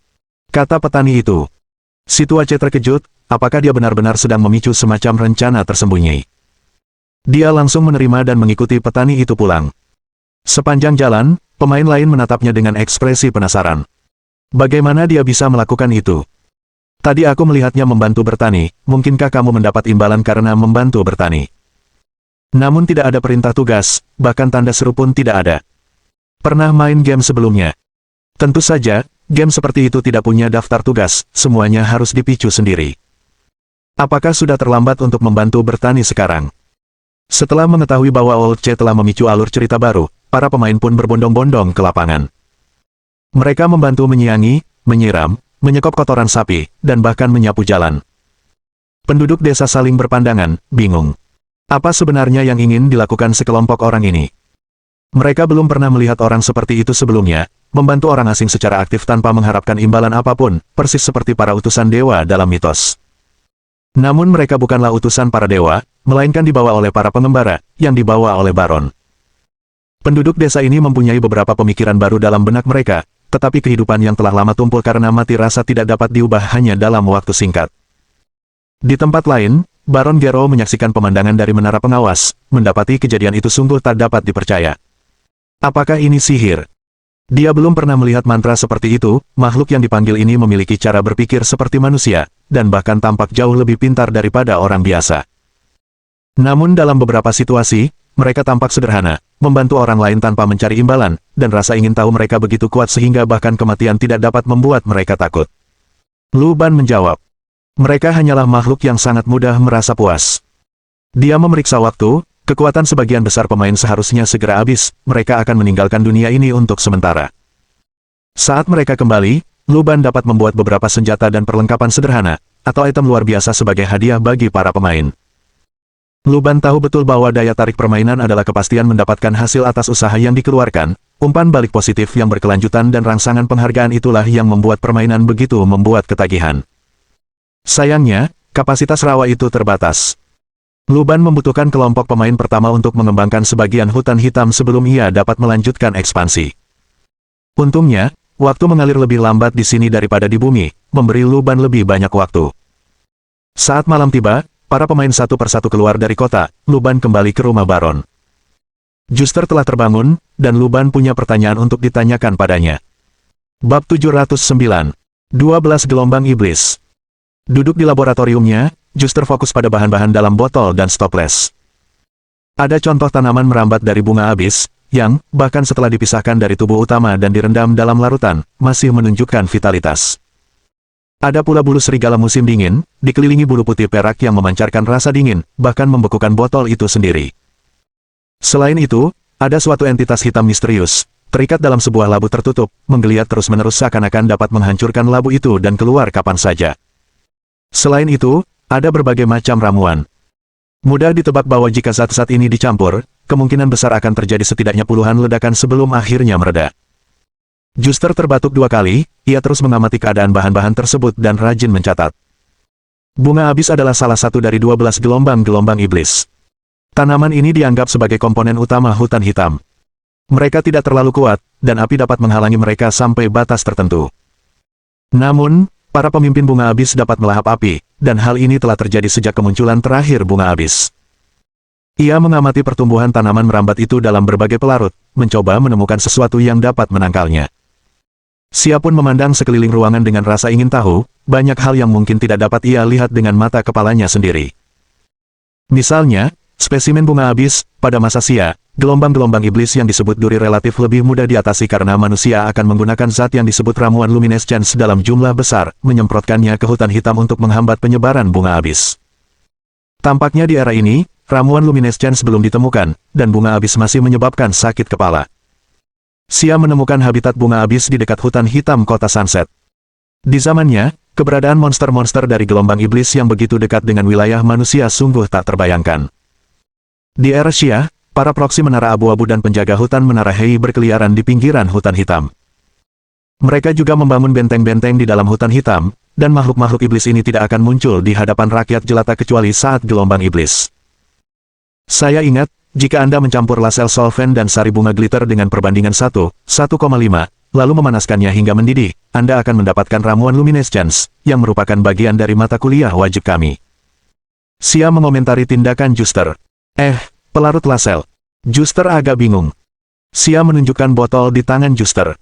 [SPEAKER 1] kata petani itu. Si tua C terkejut, apakah dia benar-benar sedang memicu semacam rencana tersembunyi. Dia langsung menerima dan mengikuti petani itu pulang. Sepanjang jalan, pemain lain menatapnya dengan ekspresi penasaran. Bagaimana dia bisa melakukan itu? "Tadi aku melihatnya membantu bertani, mungkinkah kamu mendapat imbalan karena membantu bertani?" Namun tidak ada perintah tugas, bahkan tanda seru pun tidak ada. Pernah main game sebelumnya? Tentu saja, game seperti itu tidak punya daftar tugas, semuanya harus dipicu sendiri. Apakah sudah terlambat untuk membantu bertani sekarang? Setelah mengetahui bahwa Old C telah memicu alur cerita baru, para pemain pun berbondong-bondong ke lapangan. Mereka membantu menyiangi, menyiram, menyekop kotoran sapi, dan bahkan menyapu jalan. Penduduk desa saling berpandangan, bingung. Apa sebenarnya yang ingin dilakukan sekelompok orang ini? Mereka belum pernah melihat orang seperti itu sebelumnya, membantu orang asing secara aktif tanpa mengharapkan imbalan apapun, persis seperti para utusan dewa dalam mitos. Namun mereka bukanlah utusan para dewa, melainkan dibawa oleh para pengembara, yang dibawa oleh Baron. Penduduk desa ini mempunyai beberapa pemikiran baru dalam benak mereka, tetapi kehidupan yang telah lama tumpul karena mati rasa tidak dapat diubah hanya dalam waktu singkat. Di tempat lain, Baron Gero menyaksikan pemandangan dari menara pengawas, mendapati kejadian itu sungguh tak dapat dipercaya. Apakah ini sihir? Dia belum pernah melihat mantra seperti itu, makhluk yang dipanggil ini memiliki cara berpikir seperti manusia, dan bahkan tampak jauh lebih pintar daripada orang biasa. Namun dalam beberapa situasi, mereka tampak sederhana, membantu orang lain tanpa mencari imbalan, dan rasa ingin tahu mereka begitu kuat sehingga bahkan kematian tidak dapat membuat mereka takut. Lu Ban menjawab, mereka hanyalah makhluk yang sangat mudah merasa puas. Dia memeriksa waktu, kekuatan sebagian besar pemain seharusnya segera habis, mereka akan meninggalkan dunia ini untuk sementara. Saat mereka kembali, Lu Ban dapat membuat beberapa senjata dan perlengkapan sederhana, atau item luar biasa sebagai hadiah bagi para pemain. Lu Ban tahu betul bahwa daya tarik permainan adalah kepastian mendapatkan hasil atas usaha yang dikeluarkan, umpan balik positif yang berkelanjutan dan rangsangan penghargaan itulah yang membuat permainan begitu membuat ketagihan. Sayangnya, kapasitas rawa itu terbatas. Lu Ban membutuhkan kelompok pemain pertama untuk mengembangkan sebagian hutan hitam sebelum ia dapat melanjutkan ekspansi. Untungnya, waktu mengalir lebih lambat di sini daripada di bumi, memberi Lu Ban lebih banyak waktu. Saat malam tiba, para pemain satu persatu keluar dari kota, Lu Ban kembali ke rumah Baron. Juster telah terbangun, dan Lu Ban punya pertanyaan untuk ditanyakan padanya. Bab 709. 12 Gelombang Iblis. Duduk di laboratoriumnya, Juster fokus pada bahan-bahan dalam botol dan stoples. Ada contoh tanaman merambat dari bunga abis, yang, bahkan setelah dipisahkan dari tubuh utama dan direndam dalam larutan, masih menunjukkan vitalitas. Ada pula bulu serigala musim dingin, dikelilingi bulu putih perak yang memancarkan rasa dingin, bahkan membekukan botol itu sendiri. Selain itu, ada suatu entitas hitam misterius, terikat dalam sebuah labu tertutup, menggeliat terus-menerus seakan-akan dapat menghancurkan labu itu dan keluar kapan saja. Selain itu, ada berbagai macam ramuan. Mudah ditebak bahwa jika zat-zat ini dicampur, kemungkinan besar akan terjadi setidaknya puluhan ledakan sebelum akhirnya mereda. Juster terbatuk 2 kali, ia terus mengamati keadaan bahan-bahan tersebut dan rajin mencatat. Bunga abis adalah salah satu dari 12 gelombang-gelombang iblis. Tanaman ini dianggap sebagai komponen utama hutan hitam. Mereka tidak terlalu kuat, dan api dapat menghalangi mereka sampai batas tertentu. Namun, para pemimpin bunga abis dapat melahap api, dan hal ini telah terjadi sejak kemunculan terakhir bunga abis. Ia mengamati pertumbuhan tanaman merambat itu dalam berbagai pelarut, mencoba menemukan sesuatu yang dapat menangkalnya. Sia pun memandang sekeliling ruangan dengan rasa ingin tahu, banyak hal yang mungkin tidak dapat ia lihat dengan mata kepalanya sendiri. Misalnya, spesimen bunga abis, pada masa Sia, gelombang-gelombang iblis yang disebut duri relatif lebih mudah diatasi karena manusia akan menggunakan zat yang disebut ramuan luminescence dalam jumlah besar, menyemprotkannya ke hutan hitam untuk menghambat penyebaran bunga abis. Tampaknya di era ini, ramuan luminescence belum ditemukan, dan bunga abis masih menyebabkan sakit kepala. Sia menemukan habitat bunga abis di dekat hutan hitam kota Sunset. Di zamannya, keberadaan monster-monster dari gelombang iblis yang begitu dekat dengan wilayah manusia sungguh tak terbayangkan. Di era Xia, para proksi menara abu-abu dan penjaga hutan menara Hei berkeliaran di pinggiran hutan hitam. Mereka juga membangun benteng-benteng di dalam hutan hitam, dan makhluk-makhluk iblis ini tidak akan muncul di hadapan rakyat jelata kecuali saat gelombang iblis. Saya ingat, jika Anda mencampur lasel solven dan sari bunga glitter dengan perbandingan 1:1,5, lalu memanaskannya hingga mendidih, Anda akan mendapatkan ramuan luminescence, yang merupakan bagian dari mata kuliah wajib kami. Sia mengomentari tindakan Juster. Pelarut lasel. Juster agak bingung. Sia menunjukkan botol di tangan Juster.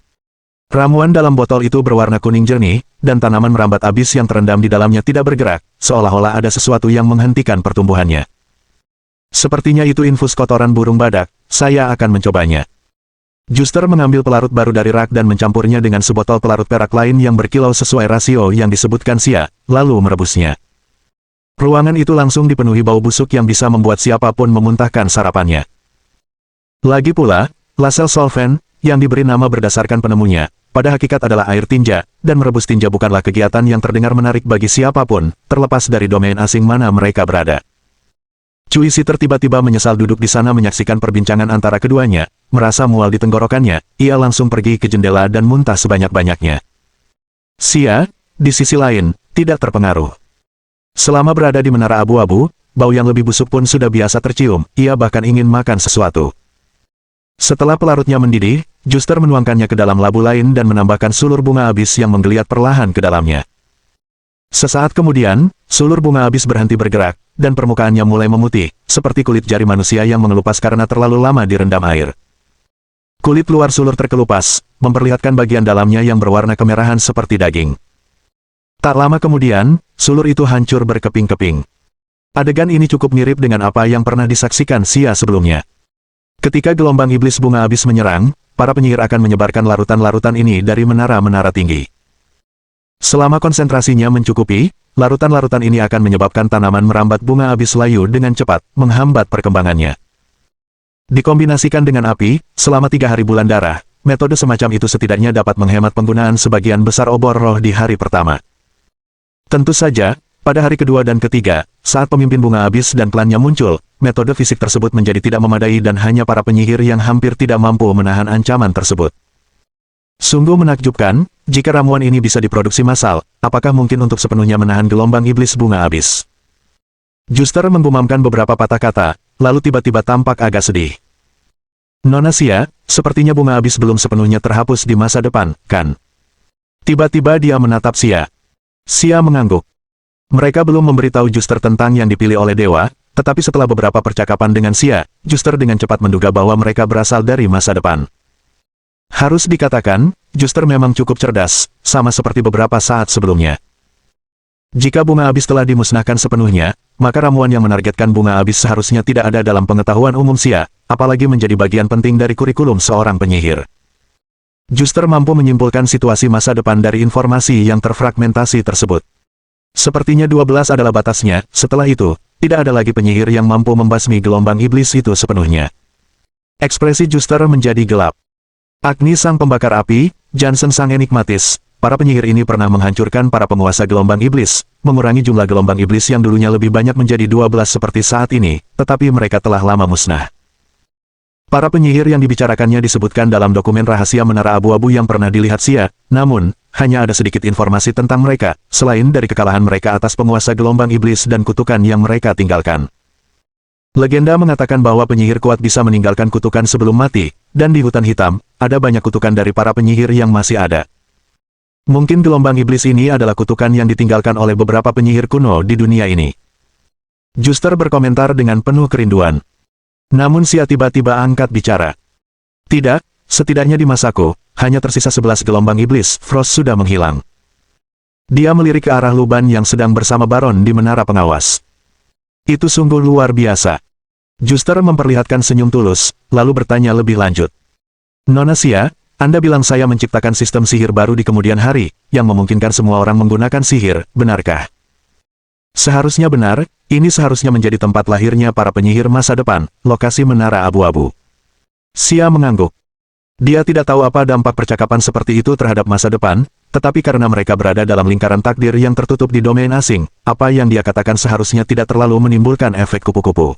[SPEAKER 1] Ramuan dalam botol itu berwarna kuning jernih, dan tanaman merambat abis yang terendam di dalamnya tidak bergerak, seolah-olah ada sesuatu yang menghentikan pertumbuhannya. Sepertinya itu infus kotoran burung badak, saya akan mencobanya. Juster mengambil pelarut baru dari rak dan mencampurnya dengan sebotol pelarut perak lain yang berkilau sesuai rasio yang disebutkan Sia, lalu merebusnya. Ruangan itu langsung dipenuhi bau busuk yang bisa membuat siapapun memuntahkan sarapannya. Lagi pula, Lassel solvent, yang diberi nama berdasarkan penemunya, pada hakikat adalah air tinja, dan merebus tinja bukanlah kegiatan yang terdengar menarik bagi siapapun, terlepas dari domain asing mana mereka berada. Cui Sitter tiba-tiba menyesal duduk di sana menyaksikan perbincangan antara keduanya, merasa mual di tenggorokannya, ia langsung pergi ke jendela dan muntah sebanyak-banyaknya. Xia, di sisi lain, tidak terpengaruh. Selama berada di menara abu-abu, bau yang lebih busuk pun sudah biasa tercium, ia bahkan ingin makan sesuatu. Setelah pelarutnya mendidih, Juster menuangkannya ke dalam labu lain dan menambahkan sulur bunga abis yang menggeliat perlahan ke dalamnya. Sesaat kemudian, sulur bunga abis berhenti bergerak, dan permukaannya mulai memutih, seperti kulit jari manusia yang mengelupas karena terlalu lama direndam air. Kulit luar sulur terkelupas, memperlihatkan bagian dalamnya yang berwarna kemerahan seperti daging. Tak lama kemudian, sulur itu hancur berkeping-keping. Adegan ini cukup mirip dengan apa yang pernah disaksikan Xia sebelumnya. Ketika gelombang iblis bunga abis menyerang, para penyihir akan menyebarkan larutan-larutan ini dari menara-menara tinggi. Selama konsentrasinya mencukupi, larutan-larutan ini akan menyebabkan tanaman merambat bunga abis layu dengan cepat, menghambat perkembangannya. Dikombinasikan dengan api, selama 3 hari bulan darah, metode semacam itu setidaknya dapat menghemat penggunaan sebagian besar obor roh di hari pertama. Tentu saja, pada hari kedua dan ketiga, saat pemimpin bunga abis dan klannya muncul, metode fisik tersebut menjadi tidak memadai dan hanya para penyihir yang hampir tidak mampu menahan ancaman tersebut. Sungguh menakjubkan, jika ramuan ini bisa diproduksi massal, apakah mungkin untuk sepenuhnya menahan gelombang iblis bunga abis? Juster menggumamkan beberapa patah kata, lalu tiba-tiba tampak agak sedih. Nona Xia, sepertinya bunga abis belum sepenuhnya terhapus di masa depan, kan? Tiba-tiba dia menatap Xia. Xia mengangguk. Mereka belum memberitahu Juster tentang yang dipilih oleh dewa, tetapi setelah beberapa percakapan dengan Xia, Juster dengan cepat menduga bahwa mereka berasal dari masa depan. Harus dikatakan, Juster memang cukup cerdas, sama seperti beberapa saat sebelumnya. Jika bunga abis telah dimusnahkan sepenuhnya, maka ramuan yang menargetkan bunga abis seharusnya tidak ada dalam pengetahuan umum Xia, apalagi menjadi bagian penting dari kurikulum seorang penyihir. Juster mampu menyimpulkan situasi masa depan dari informasi yang terfragmentasi tersebut. Sepertinya 12 adalah batasnya, setelah itu, tidak ada lagi penyihir yang mampu membasmi gelombang iblis itu sepenuhnya. Ekspresi Juster menjadi gelap. Agni sang pembakar api, Jansen sang enigmatis, para penyihir ini pernah menghancurkan para penguasa gelombang iblis, mengurangi jumlah gelombang iblis yang dulunya lebih banyak menjadi 12 seperti saat ini, tetapi mereka telah lama musnah. Para penyihir yang dibicarakannya disebutkan dalam dokumen rahasia menara abu-abu yang pernah dilihat Xia, namun, hanya ada sedikit informasi tentang mereka, selain dari kekalahan mereka atas penguasa gelombang iblis dan kutukan yang mereka tinggalkan. Legenda mengatakan bahwa penyihir kuat bisa meninggalkan kutukan sebelum mati, dan di hutan hitam, ada banyak kutukan dari para penyihir yang masih ada. Mungkin gelombang iblis ini adalah kutukan yang ditinggalkan oleh beberapa penyihir kuno di dunia ini. Juster berkomentar dengan penuh kerinduan. Namun Xia tiba-tiba angkat bicara. Tidak, setidaknya di masaku, hanya tersisa 11 gelombang iblis, Frost sudah menghilang. Dia melirik ke arah Luban yang sedang bersama Baron di menara pengawas. Itu sungguh luar biasa. Juster memperlihatkan senyum tulus, lalu bertanya lebih lanjut. Nona Xia, Anda bilang saya menciptakan sistem sihir baru di kemudian hari, yang memungkinkan semua orang menggunakan sihir, benarkah? Seharusnya benar, ini seharusnya menjadi tempat lahirnya para penyihir masa depan, lokasi menara abu-abu. Xia mengangguk. Dia tidak tahu apa dampak percakapan seperti itu terhadap masa depan, tetapi karena mereka berada dalam lingkaran takdir yang tertutup di domain asing, apa yang dia katakan seharusnya tidak terlalu menimbulkan efek kupu-kupu.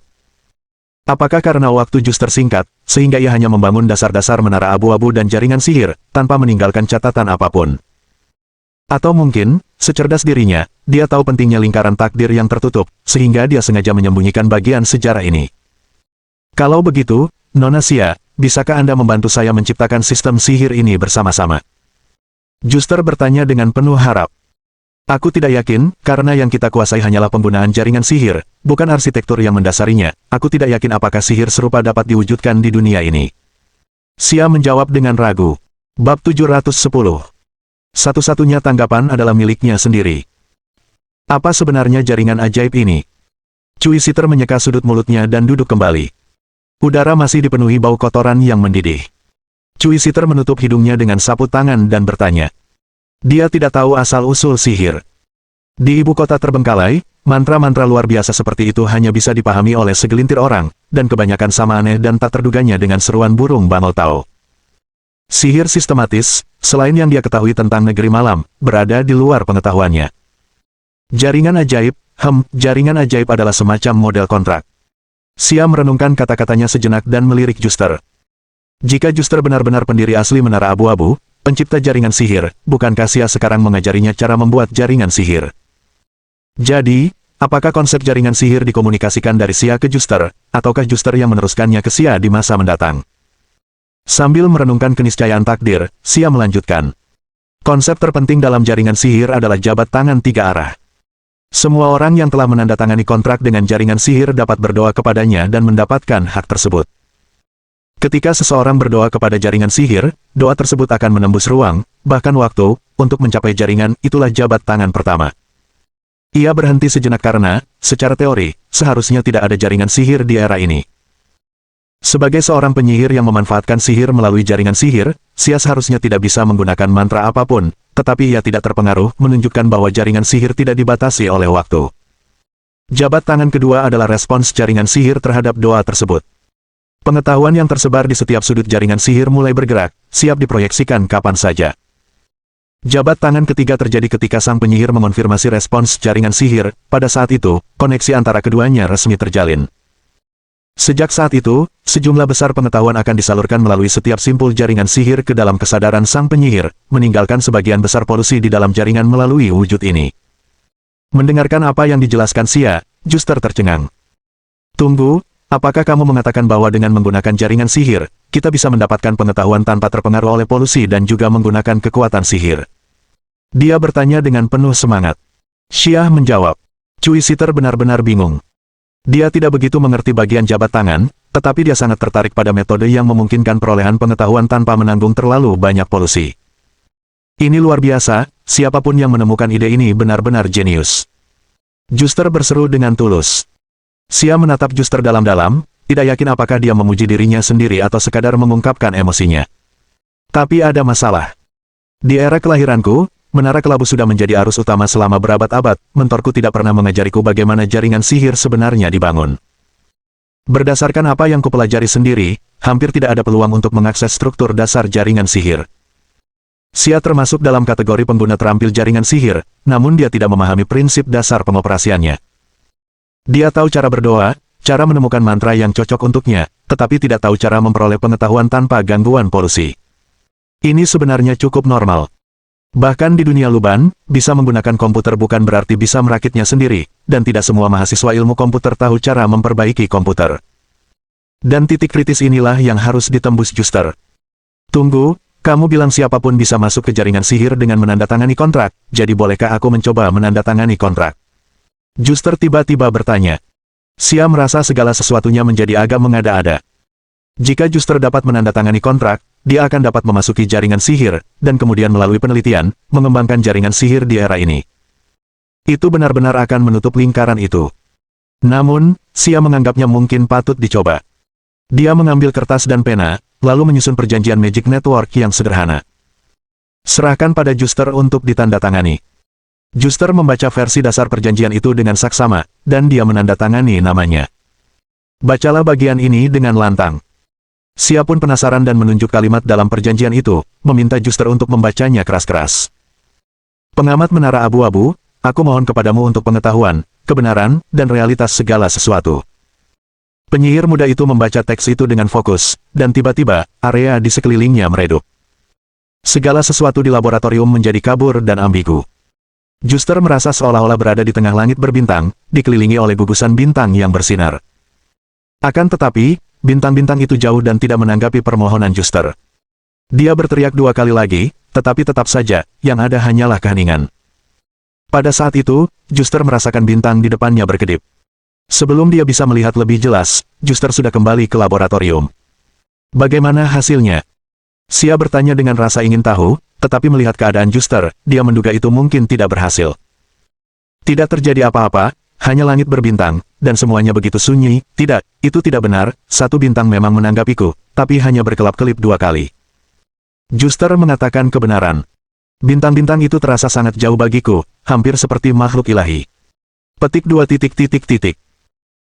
[SPEAKER 1] Apakah karena waktu Juster singkat, sehingga ia hanya membangun dasar-dasar menara abu-abu dan jaringan sihir, tanpa meninggalkan catatan apapun? Atau mungkin, secerdas dirinya, dia tahu pentingnya lingkaran takdir yang tertutup, sehingga dia sengaja menyembunyikan bagian sejarah ini. Kalau begitu, Nona Xia, bisakah Anda membantu saya menciptakan sistem sihir ini bersama-sama? Juster bertanya dengan penuh harap. Aku tidak yakin, karena yang kita kuasai hanyalah penggunaan jaringan sihir, bukan arsitektur yang mendasarinya. Aku tidak yakin apakah sihir serupa dapat diwujudkan di dunia ini. Xia menjawab dengan ragu. Bab 710. Satu-satunya tanggapan adalah miliknya sendiri. Apa sebenarnya jaringan ajaib ini? Cui Sitter menyeka sudut mulutnya dan duduk kembali. Udara masih dipenuhi bau kotoran yang mendidih. Cui Sitter menutup hidungnya dengan sapu tangan dan bertanya. Dia tidak tahu asal-usul sihir. Di ibu kota terbengkalai, mantra-mantra luar biasa seperti itu hanya bisa dipahami oleh segelintir orang, dan kebanyakan sama aneh dan tak terduganya dengan seruan burung bangau tau. Sihir sistematis, selain yang dia ketahui tentang negeri malam, berada di luar pengetahuannya. Jaringan ajaib, jaringan ajaib adalah semacam model kontrak. Xia merenungkan kata-katanya sejenak dan melirik Juster. Jika Juster benar-benar pendiri asli Menara Abu-Abu, pencipta jaringan sihir, bukankah Xia sekarang mengajarinya cara membuat jaringan sihir? Jadi, apakah konsep jaringan sihir dikomunikasikan dari Xia ke Juster, ataukah Juster yang meneruskannya ke Xia di masa mendatang? Sambil merenungkan keniscayaan takdir, Xia melanjutkan. Konsep terpenting dalam jaringan sihir adalah jabat tangan tiga arah. Semua orang yang telah menandatangani kontrak dengan jaringan sihir dapat berdoa kepadanya dan mendapatkan hak tersebut. Ketika seseorang berdoa kepada jaringan sihir, doa tersebut akan menembus ruang, bahkan waktu, untuk mencapai jaringan. Itulah jabat tangan pertama. Ia berhenti sejenak karena, secara teori, seharusnya tidak ada jaringan sihir di era ini. Sebagai seorang penyihir yang memanfaatkan sihir melalui jaringan sihir, Xia seharusnya tidak bisa menggunakan mantra apapun, tetapi ia tidak terpengaruh, menunjukkan bahwa jaringan sihir tidak dibatasi oleh waktu. Jabat tangan kedua adalah respons jaringan sihir terhadap doa tersebut. Pengetahuan yang tersebar di setiap sudut jaringan sihir mulai bergerak, siap diproyeksikan kapan saja. Jabat tangan ketiga terjadi ketika sang penyihir mengonfirmasi respons jaringan sihir. Pada saat itu, koneksi antara keduanya resmi terjalin. Sejak saat itu, sejumlah besar pengetahuan akan disalurkan melalui setiap simpul jaringan sihir ke dalam kesadaran sang penyihir, meninggalkan sebagian besar polusi di dalam jaringan melalui wujud ini. Mendengarkan apa yang dijelaskan Xia, Juster tercengang. Tunggu, apakah kamu mengatakan bahwa dengan menggunakan jaringan sihir, kita bisa mendapatkan pengetahuan tanpa terpengaruh oleh polusi dan juga menggunakan kekuatan sihir? Dia bertanya dengan penuh semangat. Xia menjawab. Cui Siter benar-benar bingung. Dia tidak begitu mengerti bagian jabat tangan, tetapi dia sangat tertarik pada metode yang memungkinkan perolehan pengetahuan tanpa menanggung terlalu banyak polusi. Ini luar biasa, siapapun yang menemukan ide ini benar-benar jenius. Juster berseru dengan tulus. Xia menatap Juster dalam-dalam, tidak yakin apakah dia memuji dirinya sendiri atau sekadar mengungkapkan emosinya. Tapi ada masalah. Di era kelahiranku, Menara Kelabu sudah menjadi arus utama selama berabad-abad, mentorku tidak pernah mengajariku bagaimana jaringan sihir sebenarnya dibangun. Berdasarkan apa yang kupelajari sendiri, hampir tidak ada peluang untuk mengakses struktur dasar jaringan sihir. Xia termasuk dalam kategori pengguna terampil jaringan sihir, namun dia tidak memahami prinsip dasar pengoperasiannya. Dia tahu cara berdoa, cara menemukan mantra yang cocok untuknya, tetapi tidak tahu cara memperoleh pengetahuan tanpa gangguan polusi. Ini sebenarnya cukup normal. Bahkan di dunia Luban, bisa menggunakan komputer bukan berarti bisa merakitnya sendiri, dan tidak semua mahasiswa ilmu komputer tahu cara memperbaiki komputer. Dan titik kritis inilah yang harus ditembus Juster. Tunggu, kamu bilang siapapun bisa masuk ke jaringan sihir dengan menandatangani kontrak, jadi bolehkah aku mencoba menandatangani kontrak? Juster tiba-tiba bertanya. Xia merasa segala sesuatunya menjadi agak mengada-ada. Jika Juster dapat menandatangani kontrak, dia akan dapat memasuki jaringan sihir, dan kemudian melalui penelitian, mengembangkan jaringan sihir di era ini. Itu benar-benar akan menutup lingkaran itu. Namun, Xia menganggapnya mungkin patut dicoba. Dia mengambil kertas dan pena, lalu menyusun perjanjian Magic Network yang sederhana. Serahkan pada Juster untuk ditandatangani. Juster membaca versi dasar perjanjian itu dengan saksama, dan dia menandatangani namanya. Bacalah bagian ini dengan lantang. Xia pun penasaran dan menunjuk kalimat dalam perjanjian itu, meminta Juster untuk membacanya keras-keras. Pengamat Menara Abu-Abu, aku mohon kepadamu untuk pengetahuan, kebenaran, dan realitas segala sesuatu. Penyihir muda itu membaca teks itu dengan fokus, dan tiba-tiba, area di sekelilingnya meredup. Segala sesuatu di laboratorium menjadi kabur dan ambigu. Juster merasa seolah-olah berada di tengah langit berbintang, dikelilingi oleh gugusan bintang yang bersinar. Akan tetapi, bintang-bintang itu jauh dan tidak menanggapi permohonan Juster. Dia berteriak dua kali lagi, tetapi tetap saja, yang ada hanyalah keheningan. Pada saat itu, Juster merasakan bintang di depannya berkedip. Sebelum dia bisa melihat lebih jelas, Juster sudah kembali ke laboratorium. Bagaimana hasilnya? Xia bertanya dengan rasa ingin tahu, tetapi melihat keadaan Juster, dia menduga itu mungkin tidak berhasil. Tidak terjadi apa-apa, hanya langit berbintang, dan semuanya begitu sunyi. Tidak, itu tidak benar, satu bintang memang menanggapiku, tapi hanya berkelap-kelip dua kali. Juster mengatakan kebenaran. Bintang-bintang itu terasa sangat jauh bagiku, hampir seperti makhluk ilahi.
[SPEAKER 2] Petik 2.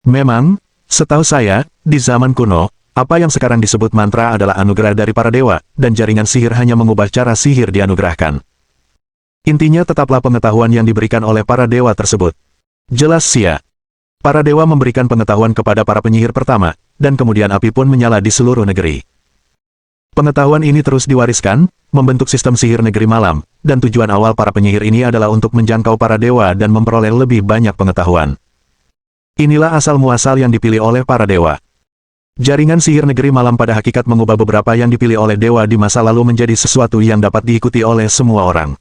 [SPEAKER 2] Memang, setahu saya, di zaman kuno, apa yang sekarang disebut mantra adalah anugerah dari para dewa, dan jaringan sihir hanya mengubah cara sihir dianugerahkan. Intinya tetaplah pengetahuan yang diberikan oleh para dewa tersebut. Jelas Xia. Para dewa memberikan pengetahuan kepada para penyihir pertama, dan kemudian api pun menyala di seluruh negeri. Pengetahuan ini terus diwariskan, membentuk sistem sihir negeri malam, dan tujuan awal para penyihir ini adalah untuk menjangkau para dewa dan memperoleh lebih banyak pengetahuan. Inilah asal-muasal yang dipilih oleh para dewa. Jaringan sihir negeri malam pada hakikat mengubah beberapa yang dipilih oleh dewa di masa lalu menjadi sesuatu yang dapat diikuti oleh semua orang.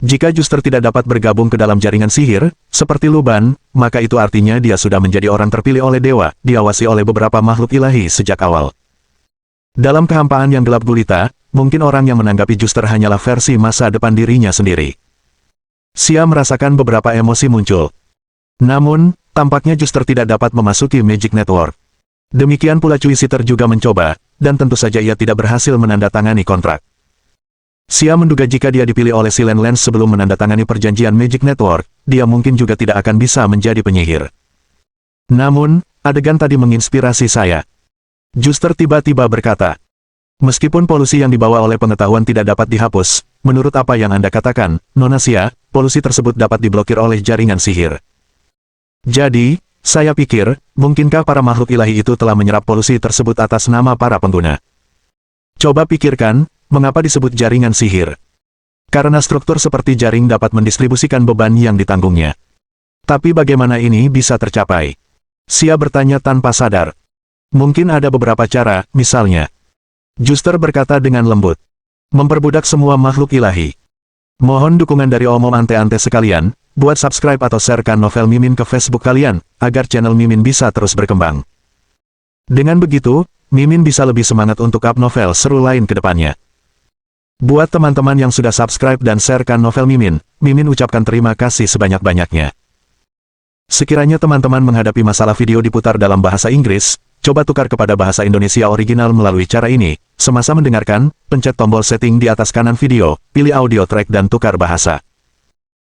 [SPEAKER 2] Jika Juster tidak dapat bergabung ke dalam jaringan sihir, seperti Luban, maka itu artinya dia sudah menjadi orang terpilih oleh dewa, diawasi oleh beberapa makhluk ilahi sejak awal. Dalam kehampaan yang gelap gulita, mungkin orang yang menanggapi Juster hanyalah versi masa depan dirinya sendiri. Xia merasakan beberapa emosi muncul. Namun, tampaknya Juster tidak dapat memasuki Magic Network. Demikian pula Cui Sitter juga mencoba, dan tentu saja ia tidak berhasil menandatangani kontrak. Xia menduga jika dia dipilih oleh Silent Lens sebelum menandatangani perjanjian Magic Network, dia mungkin juga tidak akan bisa menjadi penyihir. Namun, adegan tadi menginspirasi saya. Juster tiba-tiba berkata, meskipun polusi yang dibawa oleh pengetahuan tidak dapat dihapus, menurut apa yang Anda katakan, Nona Xia, polusi tersebut dapat diblokir oleh jaringan sihir. Jadi, saya pikir, mungkinkah para makhluk ilahi itu telah menyerap polusi tersebut atas nama para pengguna? Coba pikirkan, mengapa disebut jaringan sihir? Karena struktur seperti jaring dapat mendistribusikan beban yang ditanggungnya. Tapi bagaimana ini bisa tercapai? Xia bertanya tanpa sadar. Mungkin ada beberapa cara, misalnya. Juster berkata dengan lembut. Memperbudak semua makhluk ilahi. Mohon dukungan dari omom ante-ante sekalian. Buat subscribe atau sharekan novel Mimin ke Facebook kalian, agar channel Mimin bisa terus berkembang. Dengan begitu, Mimin bisa lebih semangat untuk up novel seru lain ke depannya. Buat teman-teman yang sudah subscribe dan sharekan novel Mimin, Mimin ucapkan terima kasih sebanyak-banyaknya. Sekiranya teman-teman menghadapi masalah video diputar dalam bahasa Inggris, coba tukar kepada bahasa Indonesia original melalui cara ini. Semasa mendengarkan, pencet tombol setting di atas kanan video, pilih audio track dan tukar bahasa.